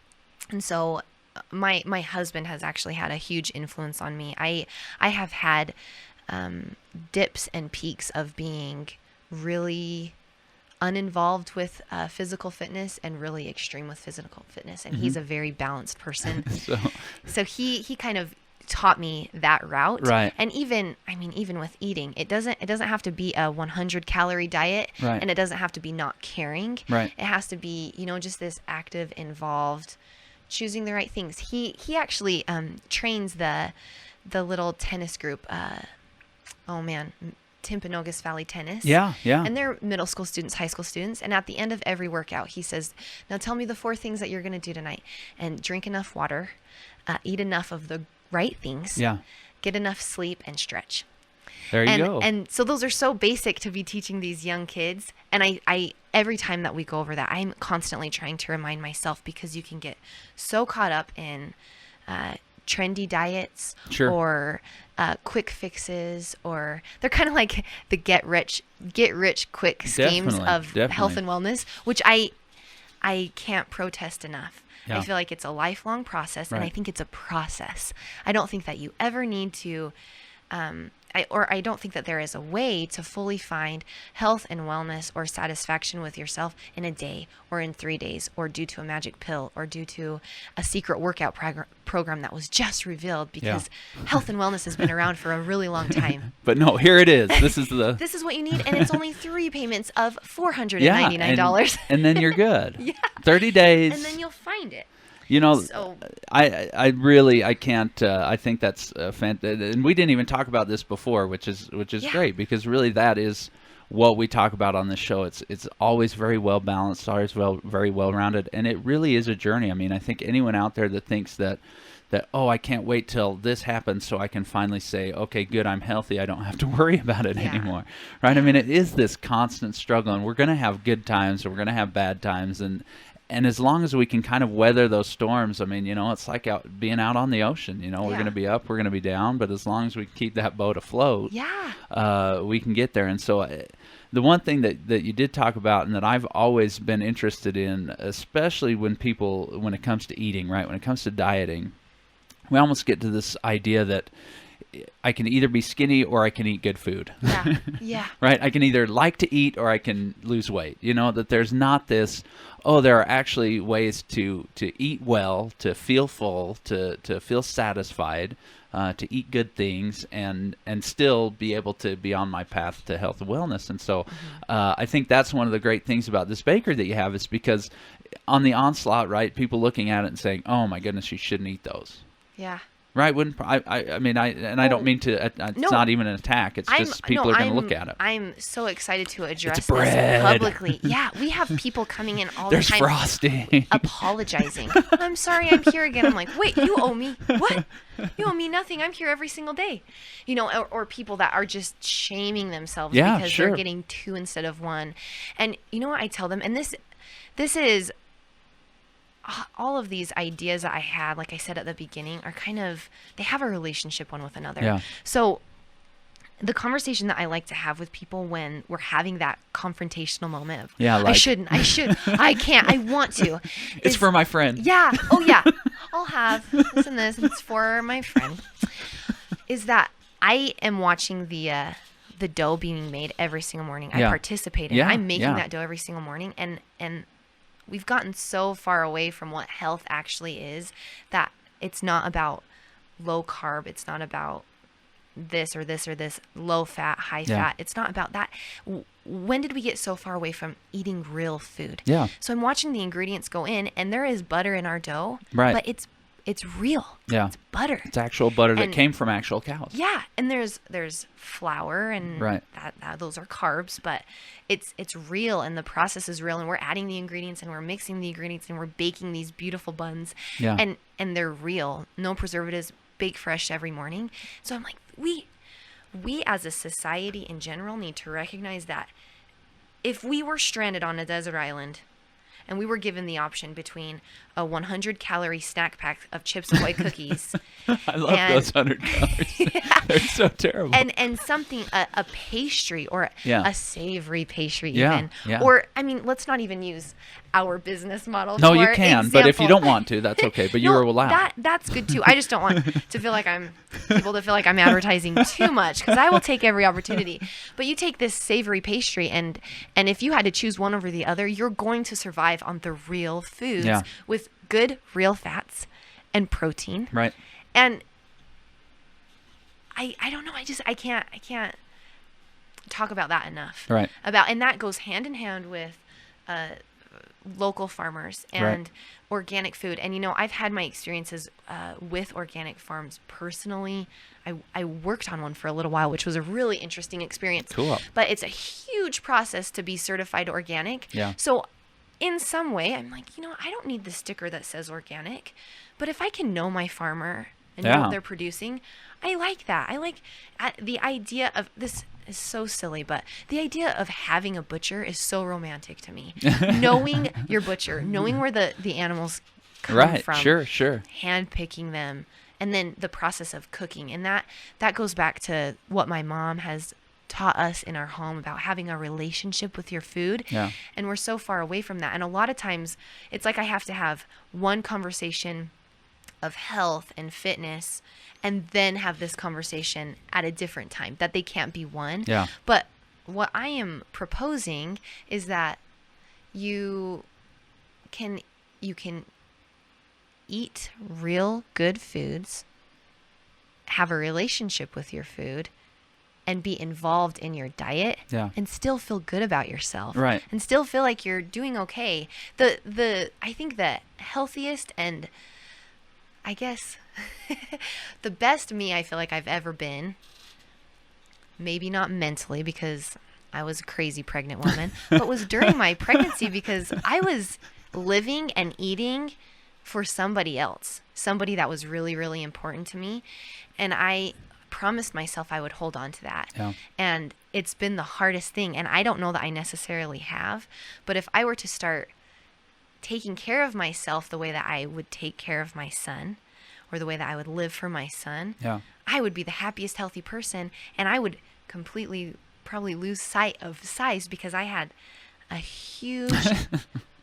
And so my husband has actually had a huge influence on me. I have had dips and peaks of being really uninvolved with physical fitness and really extreme with physical fitness, and he's a very balanced person. So he kind of taught me that route. Right. And even with eating, it doesn't have to be a 100 calorie diet, and it doesn't have to be not caring. Right. It has to be, just this active, involved, choosing the right things. He actually trains the little tennis group. Timpanogos Valley Tennis. Yeah. And they're middle school students, high school students. And at the end of every workout, he says, now tell me the 4 things that you're going to do tonight. And drink enough water, eat enough of the right things, get enough sleep, and stretch. There you go. And so those are so basic to be teaching these young kids. And I every time that we go over that, I'm constantly trying to remind myself, because you can get so caught up in trendy diets or quick fixes, or they're kind of like the get rich quick schemes of health and wellness, which I can't protest enough. Yeah. I feel like it's a lifelong process, and I think it's a process. I don't think that you ever need to I don't think that there is a way to fully find health and wellness or satisfaction with yourself in a day or in 3 days, or due to a magic pill, or due to a secret workout program that was just revealed, because health and wellness has been around for a really long time. But no, here it is. This is what you need, and it's only 3 payments of $499. And then you're good. 30 days. And then you'll find it. I can't. I think that's fantastic, and we didn't even talk about this before, which is great, because really that is what we talk about on this show. It's always very well balanced, always very well rounded, and it really is a journey. I mean, I think anyone out there that thinks that I can't wait till this happens so I can finally say, okay, good, I'm healthy, I don't have to worry about it anymore, right? I mean, it is this constant struggle, and we're going to have good times, and we're going to have bad times, and as long as we can kind of weather those storms, I mean, it's like being out on the ocean. We're going to be up, we're going to be down, but as long as we keep that boat afloat, we can get there. And so the one thing that you did talk about, and that I've always been interested in, especially when it comes to eating, right, when it comes to dieting, we almost get to this idea that I can either be skinny or I can eat good food. Yeah. Right? I can either like to eat or I can lose weight. That there's not this, there are actually ways to eat well, to feel full, to feel satisfied, to eat good things, and still be able to be on my path to health and wellness. And so I think that's one of the great things about this bakery that you have, is because on the onslaught, right, people looking at it and saying, oh my goodness, you shouldn't eat those. Yeah. Right. I mean, I don't mean to. It's No. not even an attack. It's just people are going to look at it. I'm so excited to address It's this bread. publicly. Yeah, we have people coming in all There's the time frosting. apologizing. I'm sorry, I'm here again. I'm like, wait, you owe me what? You owe me nothing. I'm here every single day. You know, or people that are just shaming themselves because sure. they're getting 2 instead of 1. And you know what I tell them? And this is all of these ideas that I had, like I said at the beginning, are kind of, they have a relationship one with another. Yeah. So the conversation that I like to have with people when we're having that confrontational moment of, I shouldn't, I can't, I want to. It's for my friend. Yeah. Oh yeah. I'll have this and this. It's for my friend. Is that I am watching the dough being made every single morning. I participate in it. I'm making that dough every single morning. And we've gotten so far away from what health actually is that it's not about low carb. It's not about this or this or this, low fat, high fat. It's not about that. When did we get so far away from eating real food? Yeah. So I'm watching the ingredients go in, and there is butter in our dough, right? But it's real. Yeah. It's butter. It's actual butter that came from actual cows. Yeah. And there's flour and right. that those are carbs, but it's real, and the process is real, and we're adding the ingredients and we're mixing the ingredients and we're baking these beautiful buns. Yeah. And they're real. No preservatives, baked fresh every morning. So I'm like, we as a society in general need to recognize that if we were stranded on a desert island and we were given the option between a 100-calorie snack pack of Chips Ahoy cookies. I love those 100 calories. They're so terrible. And something, a pastry or a savory pastry even. Yeah. Or, I mean, let's not even use our business model. No, for you can, example. but if you don't want to, that's okay. But you are allowed. That's good too. I just don't want people to feel like I'm advertising too much, because I will take every opportunity. But you take this savory pastry, and if you had to choose one over the other, you're going to survive on the real foods with good real fats and protein. Right. And I don't know. I can't talk about that enough. Right. And that goes hand in hand with local farmers and organic food. And, you know, I've had my experiences with organic farms personally. I worked on one for a little while, which was a really interesting experience. Cool. But it's a huge process to be certified organic. Yeah. So in some way, I'm like, you know, I don't need the sticker that says organic. But if I can know my farmer and know what they're producing, I like that. I like the idea of this. Is so silly, but the idea of having a butcher is so romantic to me. Knowing your butcher, knowing where the animals come from, sure, hand picking them, and then the process of cooking, and that goes back to what my mom has taught us in our home about having a relationship with your food. Yeah. And we're so far away from that. And a lot of times, it's like I have to have one conversation of health and fitness, and then have this conversation at a different time, that they can't be one. Yeah. But what I am proposing is that you can eat real good foods, have a relationship with your food, and be involved in your diet, and still feel good about yourself, right? And still feel like you're doing okay. I think the healthiest and I guess the best me I feel like I've ever been, maybe not mentally because I was a crazy pregnant woman, but was during my pregnancy, because I was living and eating for somebody else, somebody that was really, really important to me. And I promised myself I would hold on to that. Yeah. And it's been the hardest thing. And I don't know that I necessarily have, but if I were to start taking care of myself the way that I would take care of my son, or the way that I would live for my son, I would be the happiest, healthy person. And I would completely probably lose sight of size, because I had a huge,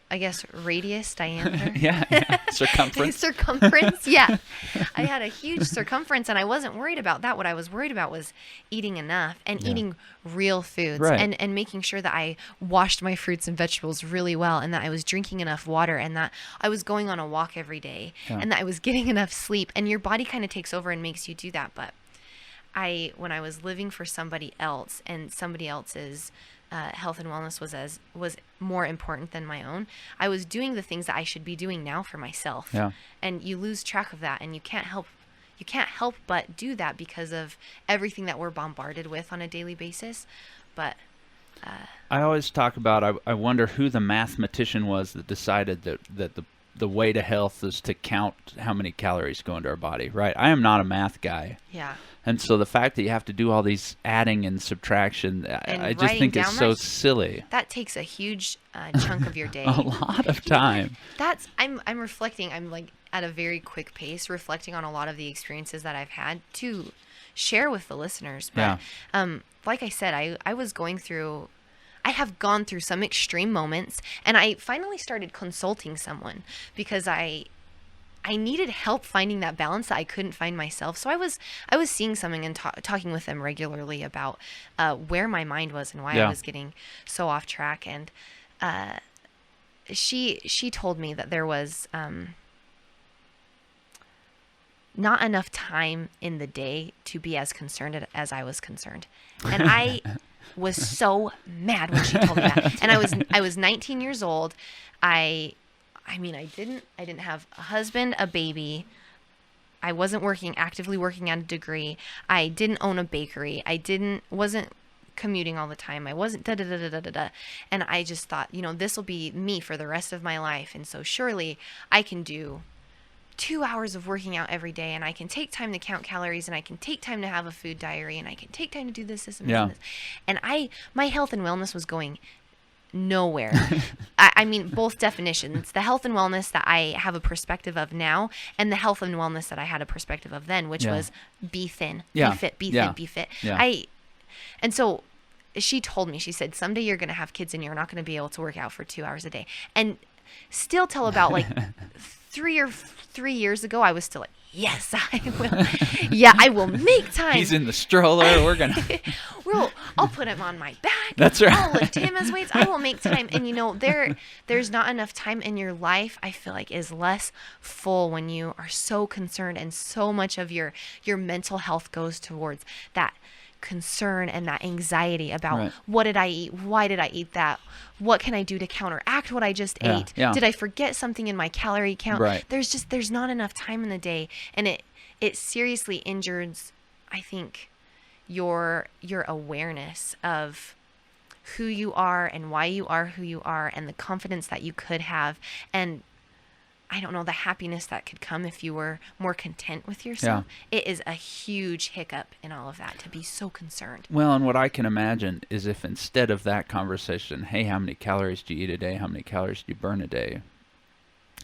I guess, radius, diameter. Circumference. Circumference, yeah. I had a huge circumference, and I wasn't worried about that. What I was worried about was eating enough and eating real foods, and making sure that I washed my fruits and vegetables really well, and that I was drinking enough water, and that I was going on a walk every day, and that I was getting enough sleep. And your body kind of takes over and makes you do that. But when I was living for somebody else, and somebody else's health and wellness was more important than my own, I was doing the things that I should be doing now for myself. And you lose track of that, and you can't help you can't help but do that because of everything that we're bombarded with on a daily basis. But I always talk about, I wonder who the mathematician was that decided that the way to health is to count how many calories go into our body, right? I am not a math guy. Yeah. And so the fact that you have to do all these adding and subtraction, And I just think it's so silly. That takes a huge chunk of your day. A lot of time. I'm reflecting. I'm like at a very quick pace, reflecting on a lot of the experiences that I've had to share with the listeners. But like I said, I have gone through some extreme moments, and I finally started consulting someone because I needed help finding that balance that I couldn't find myself. So I was seeing someone and talking with them regularly about where my mind was and why I was getting so off track. And she told me that there was not enough time in the day to be as concerned as I was concerned. And I was so mad when she told me that. And I was 19 years old. I didn't have a husband, a baby. I wasn't actively working on a degree. I didn't own a bakery. Wasn't commuting all the time. I wasn't And I just thought, this will be me for the rest of my life. And so surely I can do 2 hours of working out every day, and I can take time to count calories, and I can take time to have a food diary, and I can take time to do this and this. And my health and wellness was going nowhere. I mean, both definitions, the health and wellness that I have a perspective of now, and the health and wellness that I had a perspective of then, which was be thin, be fit, be thin, be fit. And so she told me, she said, someday you're going to have kids and you're not going to be able to work out for 2 hours a day. And still till about like 3 years ago, I was still like, yes, I will. Yeah, I will make time. He's in the stroller. We're going to. I'll put him on my back. That's right. I'll lift him as weights. I will make time. And there's not enough time in your life, I feel like, is less full when you are so concerned, and so much of your mental health goes towards that concern and that anxiety about what did I eat? Why did I eat that? What can I do to counteract what I just ate? Did I forget something in my calorie count? There's not enough time in the day, and it seriously injures, I think, your awareness of who you are and why you are who you are, and the confidence that you could have, and I don't know, the happiness that could come if you were more content with yourself. It is a huge hiccup in all of that to be so concerned. Well, and what I can imagine is if instead of that conversation, hey, how many calories do you eat a day? How many calories do you burn a day?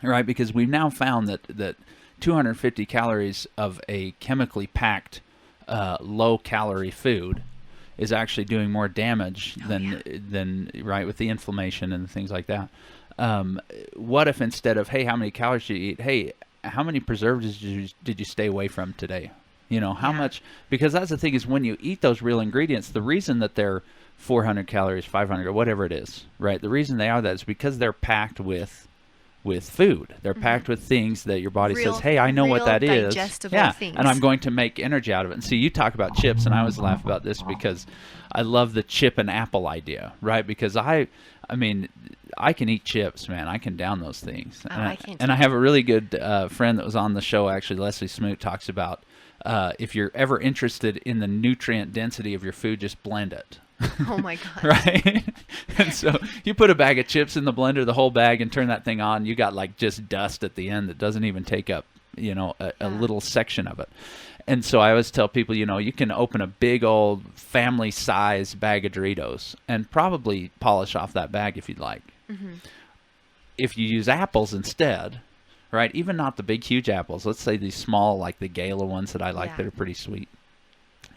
Right? Because we've now found that 250 calories of a chemically packed low-calorie food is actually doing more damage than right, with the inflammation and things like that. What if instead of, hey, how many calories did you eat? Hey, how many preservatives did you stay away from today? How much? Because that's the thing, is when you eat those real ingredients, the reason that they're 400 calories, 500, or whatever it is, right? The reason they are that is because they're packed with food. They're packed with things that your body says, hey, I know what that is. Things. And I'm going to make energy out of it. And see, you talk about chips, and I always laugh about this because I love the chip and apple idea, right? Because I mean, I can eat chips, man. I can down those things. I can't. And I have a really good friend that was on the show, actually, Leslie Smoot, talks about if you're ever interested in the nutrient density of your food, just blend it. Oh my God. Right? And so you put a bag of chips in the blender, the whole bag, and turn that thing on, you got like just dust at the end that doesn't even take up, a little section of it. And so I always tell people, you can open a big old family size bag of Doritos and probably polish off that bag if you'd like. Mm-hmm. If you use apples instead, right? Even not the big, huge apples. Let's say these small, like the Gala ones that I like that are pretty sweet.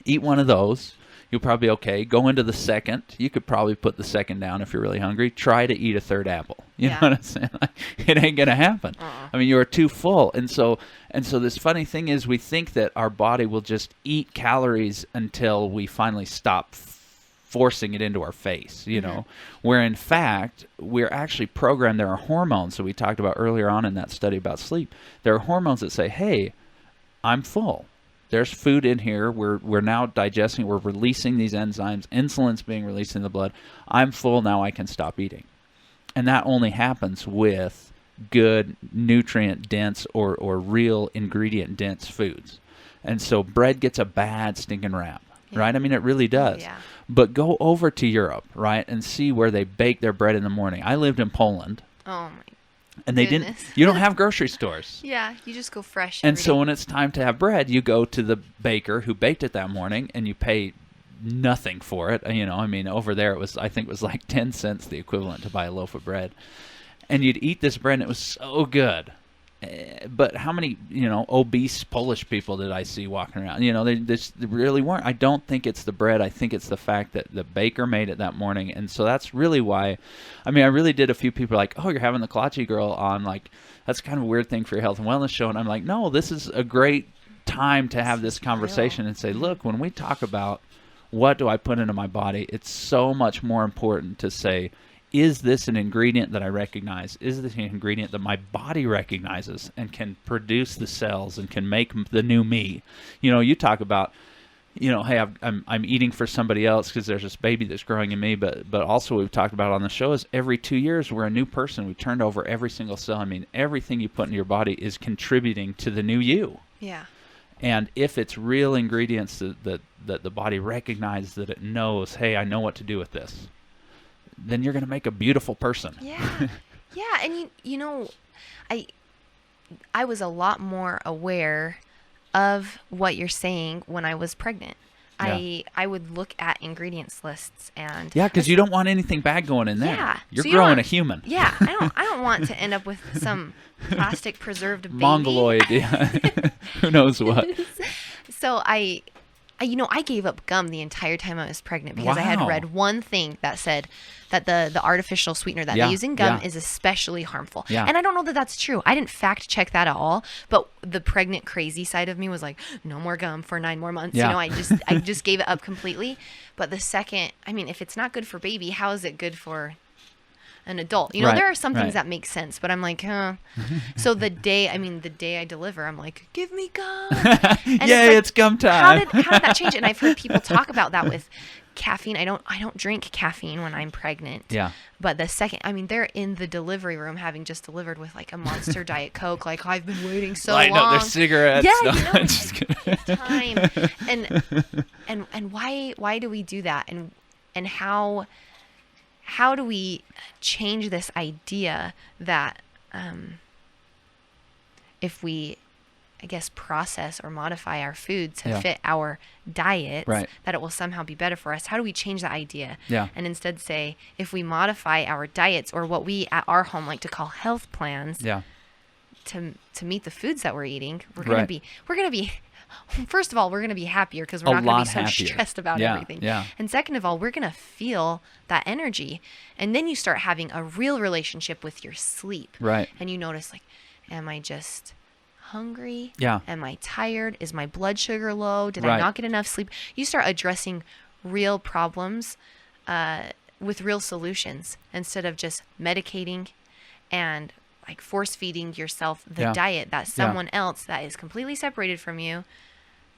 Eat one of those. You'll probably be okay. Go into the second. You could probably put the second down if you're really hungry. Try to eat a third apple. You know what I'm saying? It ain't going to happen. I mean, you're too full. And so this funny thing is, we think that our body will just eat calories until we finally stop forcing it into our face, where in fact, we're actually programmed. There are hormones that we talked about earlier on in that study about sleep. There are hormones that say, hey, I'm full. There's food in here. We're now digesting. We're releasing these enzymes. Insulin's being released in the blood. I'm full. Now I can stop eating. And that only happens with good nutrient-dense or real ingredient-dense foods. And so bread gets a bad stinking rap, right? I mean, it really does. Yeah. But go over to Europe, right, and see where they bake their bread in the morning. I lived in Poland. Oh my And they goodness. you don't have grocery stores. Yeah, you just go fresh. And every so day. when it's time to have bread, you go to the baker who baked it that morning, and you pay nothing for it. You know, I mean, over there I think it was like 10 cents, the equivalent to buy a loaf of bread. And you'd eat this bread, and it was so good. But how many, obese Polish people did I see walking around? They really weren't. I don't think it's the bread. I think it's the fact that the baker made it that morning. And so that's really why, I really did a few people like, oh, you're having the Kolache girl on. Like, that's kind of a weird thing for your health and wellness show. And I'm like, no, this is a great time to have this conversation and say, look, when we talk about what do I put into my body, it's so much more important to say, is this an ingredient that I recognize? Is this an ingredient that my body recognizes and can produce the cells and can make the new me? You talk about, hey, I'm eating for somebody else because there's this baby that's growing in me. But also we've talked about on the show is every 2 years we're a new person. We turned over every single cell. I mean, everything you put into your body is contributing to the new you. Yeah. And if it's real ingredients that the body recognizes, that it knows, hey, I know what to do with this, then you're going to make a beautiful person. Yeah. Yeah. And, I was a lot more aware of what you're saying when I was pregnant. Yeah. I would look at ingredients lists and yeah, because you don't want anything bad going in there. Yeah. You're So growing a human. Yeah. I don't want to end up with some plastic preserved baby. Mongoloid. Yeah. Who knows what? So I gave up gum the entire time I was pregnant because I had Wow. read one thing that said that the artificial sweetener that Yeah, they use in gum yeah. is especially harmful. Yeah. And I don't know that that's true. I didn't fact check that at all. But the pregnant crazy side of me was like, no more gum for 9 more months. Yeah. I just gave it up completely. But the second, if it's not good for baby, how is it good for an adult? Right, There are some things right. that make sense, but I'm like, huh. So the day I deliver, I'm like, give me gum. And Yay, it's it's gum how time. did that change? And I've heard people talk about that with caffeine. I don't drink caffeine when I'm pregnant. Yeah. But the second, they're in the delivery room having just delivered with like a Monster Diet Coke. Like, I've been waiting so Lighting long. up their cigarettes. Yeah, No, I'm it's just kidding. time. And why do we do that? And how do we change this idea that if we, I guess, process or modify our food to Yeah. fit our diets, Right. that it will somehow be better for us? How do we change that idea? Yeah. And instead say, if we modify our diets, or what we at our home like to call health plans, Yeah. to meet the foods that we're eating, we're Right. gonna be first of all, we're gonna be happier because A we're not gonna be lot so happier. stressed about Yeah, everything. yeah. And second of all, we're gonna feel that energy, and then you start having a real relationship with your sleep. Right. And you notice, like, am I just hungry? Yeah. Am I tired? Is my blood sugar low? Did I Right. not get enough sleep? You start addressing real problems with real solutions instead of just medicating and like force feeding yourself the Yeah. diet that someone else that is completely separated from you,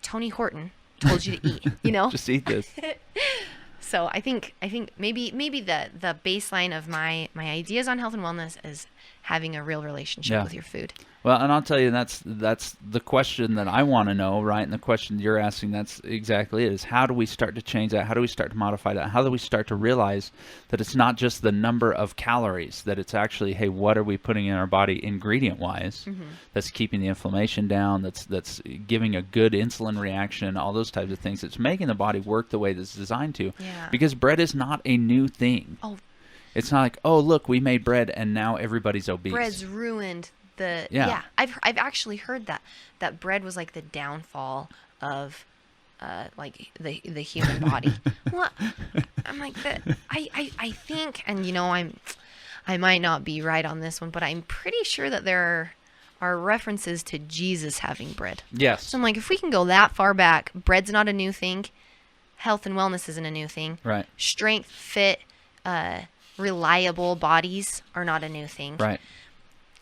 Tony Horton, told you to eat. Just eat this. So I think maybe the baseline of my ideas on health and wellness is having a real relationship Yeah. with your food. Well, and I'll tell you, that's the question that I want to know, right? And the question you're asking, that's exactly it, is how do we start to change that? How do we start to modify that? How do we start to realize that it's not just the number of calories, that it's actually, hey, what are we putting in our body ingredient-wise that's keeping the inflammation down, that's giving a good insulin reaction, all those types of things. It's making the body work the way that it's designed to. Yeah. Because bread is not a new thing. Oh, It's not like, oh, look, we made bread and now everybody's obese. bread's ruined the Yeah. I've actually heard that bread was like the downfall of like the human body. Well, I'm like that. I think, and I might not be right on this one, but I'm pretty sure that there are references to Jesus having bread. Yes. So I'm like, if we can go that far back, bread's not a new thing. Health and wellness isn't a new thing. Right. Strength, fit, reliable bodies are not a new thing. Right.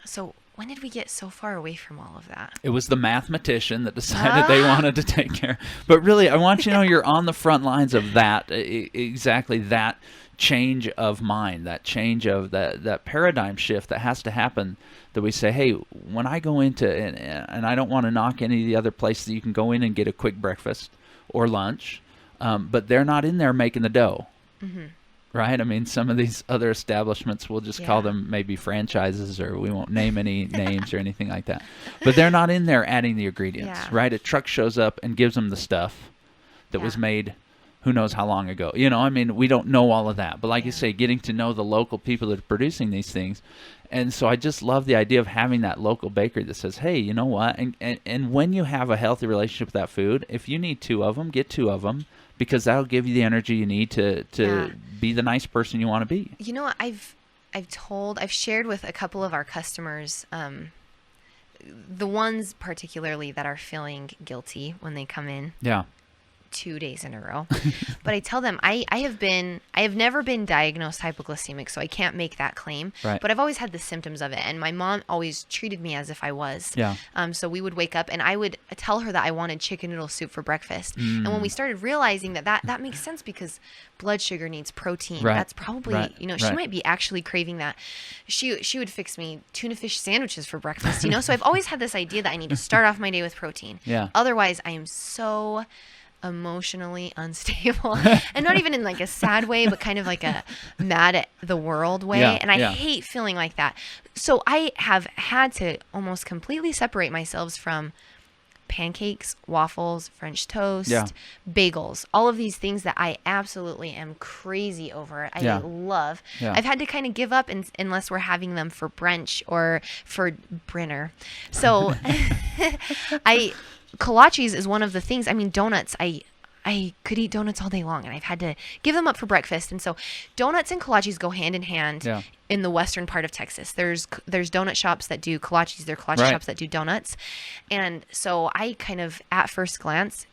So when did we get so far away from all of that? It was the mathematician that decided they wanted to take care. But really, I want you to know you're on the front lines of that, exactly that change of mind, that change of that paradigm shift that has to happen, that we say, hey, when I go into, and I don't want to knock any of the other places that you can go in and get a quick breakfast or lunch, but they're not in there making the dough. Mm-hmm. Right? I mean, some of these other establishments, we'll just call them maybe franchises, or we won't name any names or anything like that. But they're not in there adding the ingredients, right? A truck shows up and gives them the stuff that was made who knows how long ago. You know, I mean, we don't know all of that. But like you say, getting to know the local people that are producing these things. And so I just love the idea of having that local bakery that says, hey, you know what? And when you have a healthy relationship with that food, if you need 2 of them, get 2 of them. Because that'll give you the energy you need to be the nice person you want to be. You know what? I've shared with a couple of our customers, the ones particularly that are feeling guilty when they come in. Yeah. 2 days in a row. But I tell them I have never been diagnosed hypoglycemic, so I can't make that claim. Right. But I've always had the symptoms of it, and my mom always treated me as if I was. Yeah. So we would wake up and I would tell her that I wanted chicken noodle soup for breakfast. And when we started realizing that makes sense because blood sugar needs protein. Right. That's probably she might be actually craving that. She would fix me tuna fish sandwiches for breakfast, So I've always had this idea that I need to start off my day with protein. Yeah. Otherwise I am so emotionally unstable, and not even in like a sad way, but kind of like a mad at the world way. And I hate feeling like that. So I have had to almost completely separate myself from pancakes, waffles, French toast, bagels, all of these things that I absolutely am crazy over. I love. I've had to kind of give up unless we're having them for brunch or for dinner. So Kolaches is one of the things. I mean, donuts, I could eat donuts all day long, and I've had to give them up for breakfast. And so donuts and kolaches go hand in hand in the western part of Texas. There's donut shops that do kolaches. There are kolache shops that do donuts. And so I kind of, at first glance,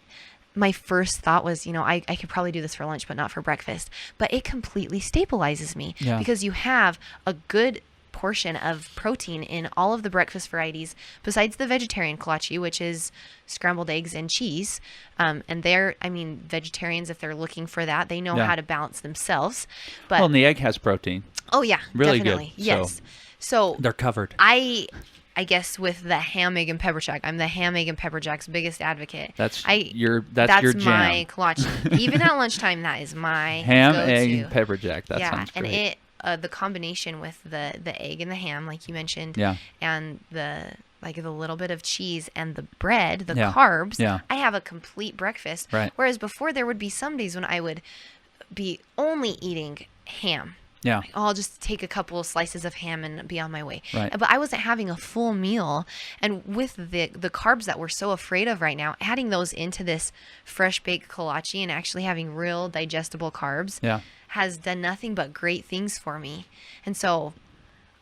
my first thought was, I could probably do this for lunch, but not for breakfast. But it completely stabilizes me because you have a good portion of protein in all of the breakfast varieties besides the vegetarian kolache, which is scrambled eggs and cheese. And vegetarians, if they're looking for that, they know how to balance themselves. But and the egg has protein. Oh yeah, really definitely. Good. Yes. So they're covered. I guess with the ham, egg, and pepper jack, I'm the ham, egg, and pepper jack's biggest advocate. That's your jam. My kolache. Even at lunchtime, that is my ham, go-to. egg, and pepper jack. That sounds great. And it the combination with the egg and the ham, like you mentioned, and the little bit of cheese and the bread, the carbs, I have a complete breakfast. Right. Whereas before there would be some days when I would be only eating ham. Yeah. I'll just take a couple of slices of ham and be on my way. Right. But I wasn't having a full meal. And with the carbs that we're so afraid of right now, adding those into this fresh baked kolache and actually having real digestible carbs has done nothing but great things for me. And so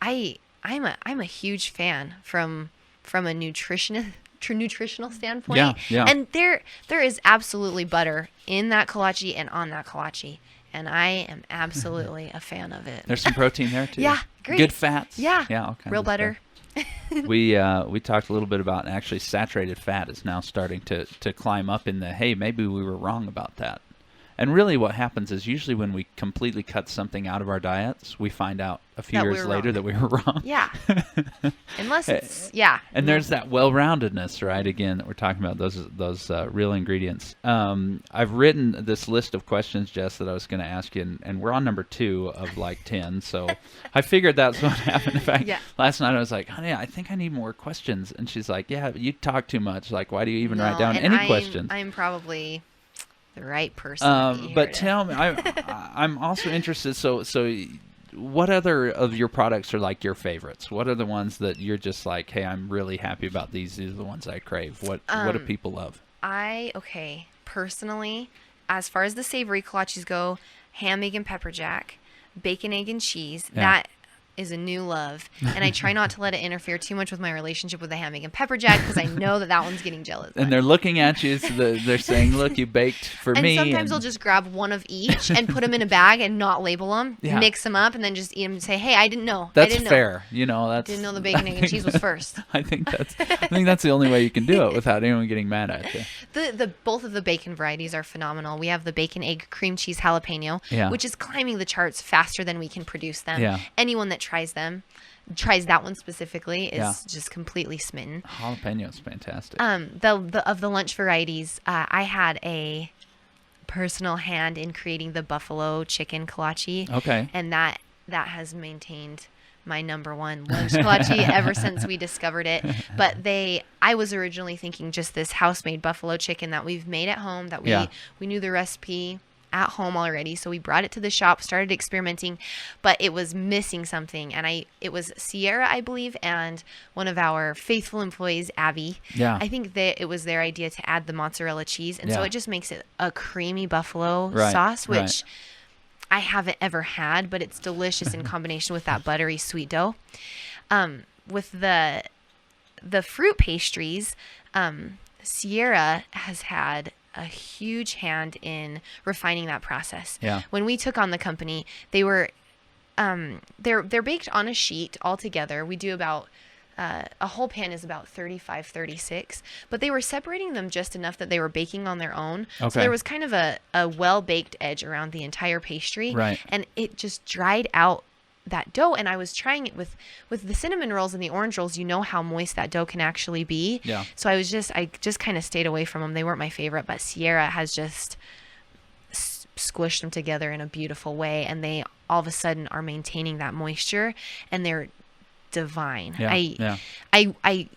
I'm a huge fan from a nutritional standpoint. Yeah. And there is absolutely butter in that kolache and on that kolache. And I am absolutely a fan of it. There's some protein there too. Yeah, great. Good fats. Yeah. All kinds real of butter. We talked a little bit about actually saturated fat is now starting to climb up in the, hey, maybe we were wrong about that. And really what happens is usually when we completely cut something out of our diets, we find out a few years later that we were wrong. Yeah. Unless it's, And there's that well-roundedness, right? Again, that we're talking about, those real ingredients. I've written this list of questions, Jess, that I was going to ask you, and we're on number 2 of like 10. So I figured that's what happened. In fact, last night I was like, honey, I think I need more questions. And she's like, yeah, you talk too much. Like, why do you even write down any questions? I'm probably the right person. But tell me, I'm also interested. So what other of your products are like your favorites? What are the ones that you're just like, hey, I'm really happy about these? These are the ones I crave. What do people love? Personally, as far as the savory kolaches go, ham, egg, and pepper jack, bacon, egg, and cheese. That is a new love, and I try not to let it interfere too much with my relationship with the ham, egg, and pepper jack, because I know that one's getting jealous. And they're looking at you, so they're saying, look, you baked for me. And sometimes I'll just grab one of each and put them in a bag and not label them, mix them up, and then just eat them and say, hey, I didn't know. That's fair. You know, I didn't know the bacon, egg, and cheese was first. I think that's the only way you can do it without anyone getting mad at you. Both of the bacon varieties are phenomenal. We have the bacon, egg, cream cheese jalapeno, which is climbing the charts faster than we can produce them. Yeah. Anyone that tries that one specifically is just completely smitten. Jalapeno is fantastic. Of the lunch varieties, I had a personal hand in creating the buffalo chicken kolache. Okay. And that has maintained my number one lunch kolache ever since we discovered it. But I was originally thinking just this house-made buffalo chicken that we've made at home, that we knew the recipe at home already, so we brought it to the shop, started experimenting, but it was missing something. And it was Sierra, I believe, and one of our faithful employees, Abby. Yeah. I think that it was their idea to add the mozzarella cheese, and so it just makes it a creamy buffalo sauce, which I haven't ever had, but it's delicious in combination with that buttery sweet dough. With the fruit pastries, Sierra has had a huge hand in refining that process. Yeah. When we took on the company, they were they're baked on a sheet all together. We do about a whole pan is about 35, 36, but they were separating them just enough that they were baking on their own. Okay. So there was kind of a well-baked edge around the entire pastry. Right. And it just dried out that dough. And I was trying it with the cinnamon rolls and the orange rolls. You know how moist that dough can actually be. Yeah. So I just kind of stayed away from them. They weren't my favorite, but Sierra has just squished them together in a beautiful way. And they all of a sudden are maintaining that moisture, and they're divine. I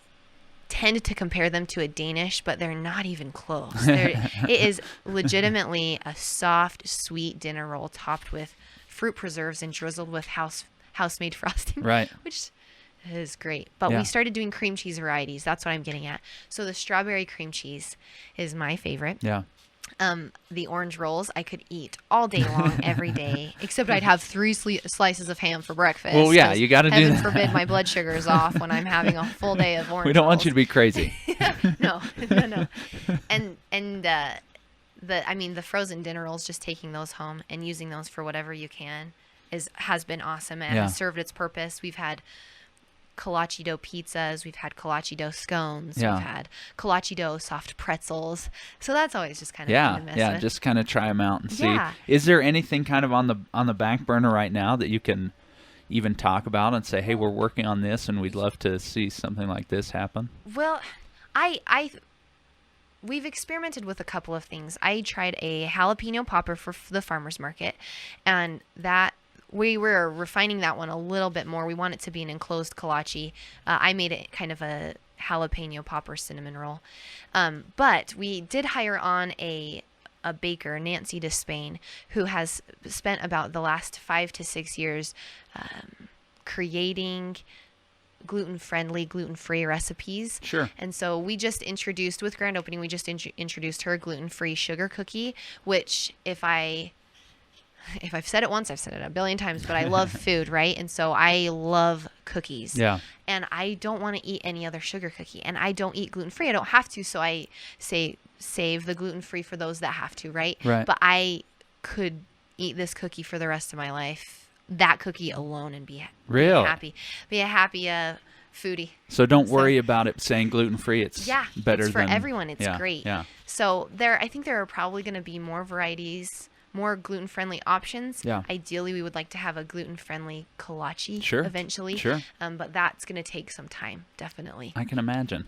tend to compare them to a Danish, but they're not even close. It is legitimately a soft, sweet dinner roll topped with fruit preserves and drizzled with house-made frosting, right? Which is great. But we started doing cream cheese varieties. That's what I'm getting at. So the strawberry cream cheese is my favorite. Yeah. The orange rolls I could eat all day long, every day, except I'd have 3 slices of ham for breakfast. Well, yeah, you got to do that. Heaven forbid my blood sugar is off when I'm having a full day of orange We don't rolls. want you to be crazy. No. And the frozen dinner rolls, just taking those home and using those for whatever you can has been awesome and has served its purpose. We've had kolache dough pizzas, we've had kolache dough scones, we've had kolache dough soft pretzels. So that's always just kind of fun to mess with. Just kind of try them out and see. Is there anything kind of on the back burner right now that you can even talk about and say, hey, we're working on this and we'd love to see something like this happen? Well, we've experimented with a couple of things. I tried a jalapeno popper for the farmer's market, and that we were refining that one a little bit more. We want it to be an enclosed kolache. I made it kind of a jalapeno popper cinnamon roll. But we did hire on a baker, Nancy Despain, who has spent about the last 5 to 6 years creating gluten-friendly, gluten-free recipes. Sure. And so we just introduced, with grand opening, we just introduced her gluten-free sugar cookie, which if I've said it once, I've said it a billion times, but I love food, right? And so I love cookies. Yeah. And I don't want to eat any other sugar cookie. And I don't eat gluten-free. I don't have to, so I say save the gluten-free for those that have to, right? Right. But I could eat this cookie for the rest of my life, that cookie alone, and be happy. Be a happy foodie. So don't worry about it saying gluten-free. It's better it's for than everyone. It's great. Yeah. So I think there are probably going to be more varieties, more gluten-friendly options. Yeah. Ideally, we would like to have a gluten-friendly kolache eventually. Sure. But that's going to take some time, definitely. I can imagine.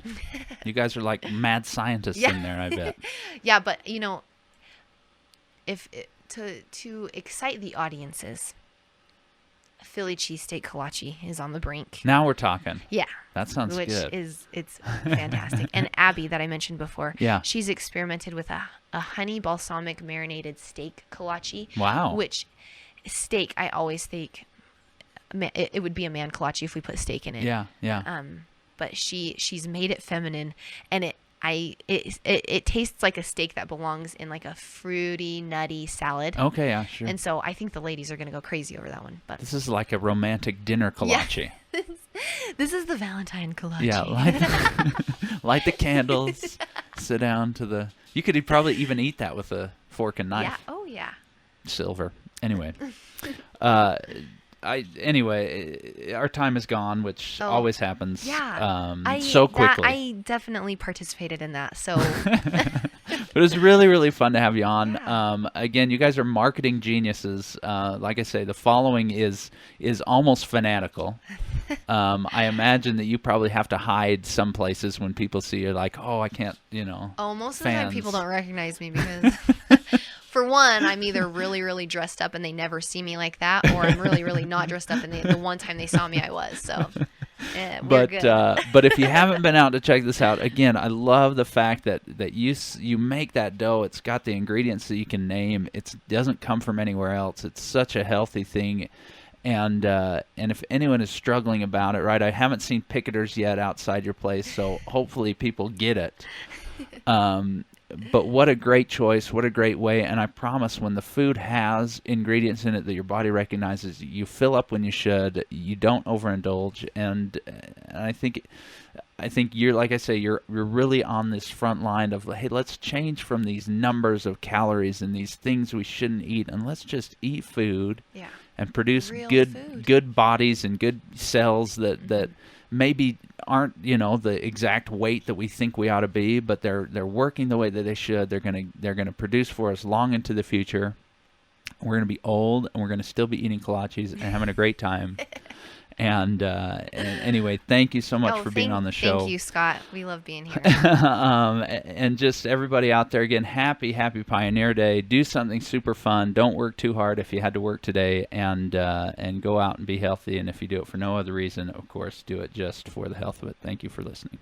You guys are like mad scientists in there, I bet. Yeah, but to excite the audiences, Philly cheesesteak kolache is on the brink. Now we're talking. Yeah. That sounds good. It's fantastic. And Abby, that I mentioned before, yeah, she's experimented with a honey balsamic marinated steak kolache. Wow. Which steak, I always think it would be a man kolache if we put steak in it. Yeah. But she's made it feminine, and it tastes like a steak that belongs in like a fruity, nutty salad. Okay, yeah, sure. And so I think the ladies are gonna go crazy over that one. But This is like a romantic dinner kolache. yeah. This is the Valentine kolache. Yeah, light the candles, sit down to the... You could probably even eat that with a fork and knife. Yeah. Oh yeah. Silver. Anyway. Anyway, our time is gone, which always happens so quickly. I definitely participated in that. So But it was really, really fun to have you on. Yeah. Again, you guys are marketing geniuses. Like I say, the following is almost fanatical. I imagine that you probably have to hide some places when people see you, like, oh, I can't, Oh, most of the fans. time people don't recognize me because, for one, I'm either really, really dressed up and they never see me like that, or I'm really, really not dressed up and the one time they saw me, I was. So, we're good. But if you haven't been out to check this out, again, I love the fact that you make that dough. It's got the ingredients that you can name. It doesn't come from anywhere else. It's such a healthy thing. And if anyone is struggling about it, right, I haven't seen picketers yet outside your place, so hopefully people get it. But what a great choice, what a great way, and I promise when the food has ingredients in it that your body recognizes, you fill up when you should, you don't overindulge, and I think you're, like I say, you're really on this front line of, hey, let's change from these numbers of calories and these things we shouldn't eat, and let's just eat food. Yeah. And produce Real good food. good bodies and good cells that maybe aren't the exact weight that we think we ought to be, but they're working the way that they should. They're gonna produce for us long into the future. We're gonna be old and we're gonna still be eating kolaches and having a great time. And anyway, thank you so much for being on the show. Thank you, Scott. We love being here. And just everybody out there, again, happy Pioneer Day. Do something super fun. Don't work too hard if you had to work today, and go out and be healthy. And if you do it for no other reason, of course, do it just for the health of it. Thank you for listening.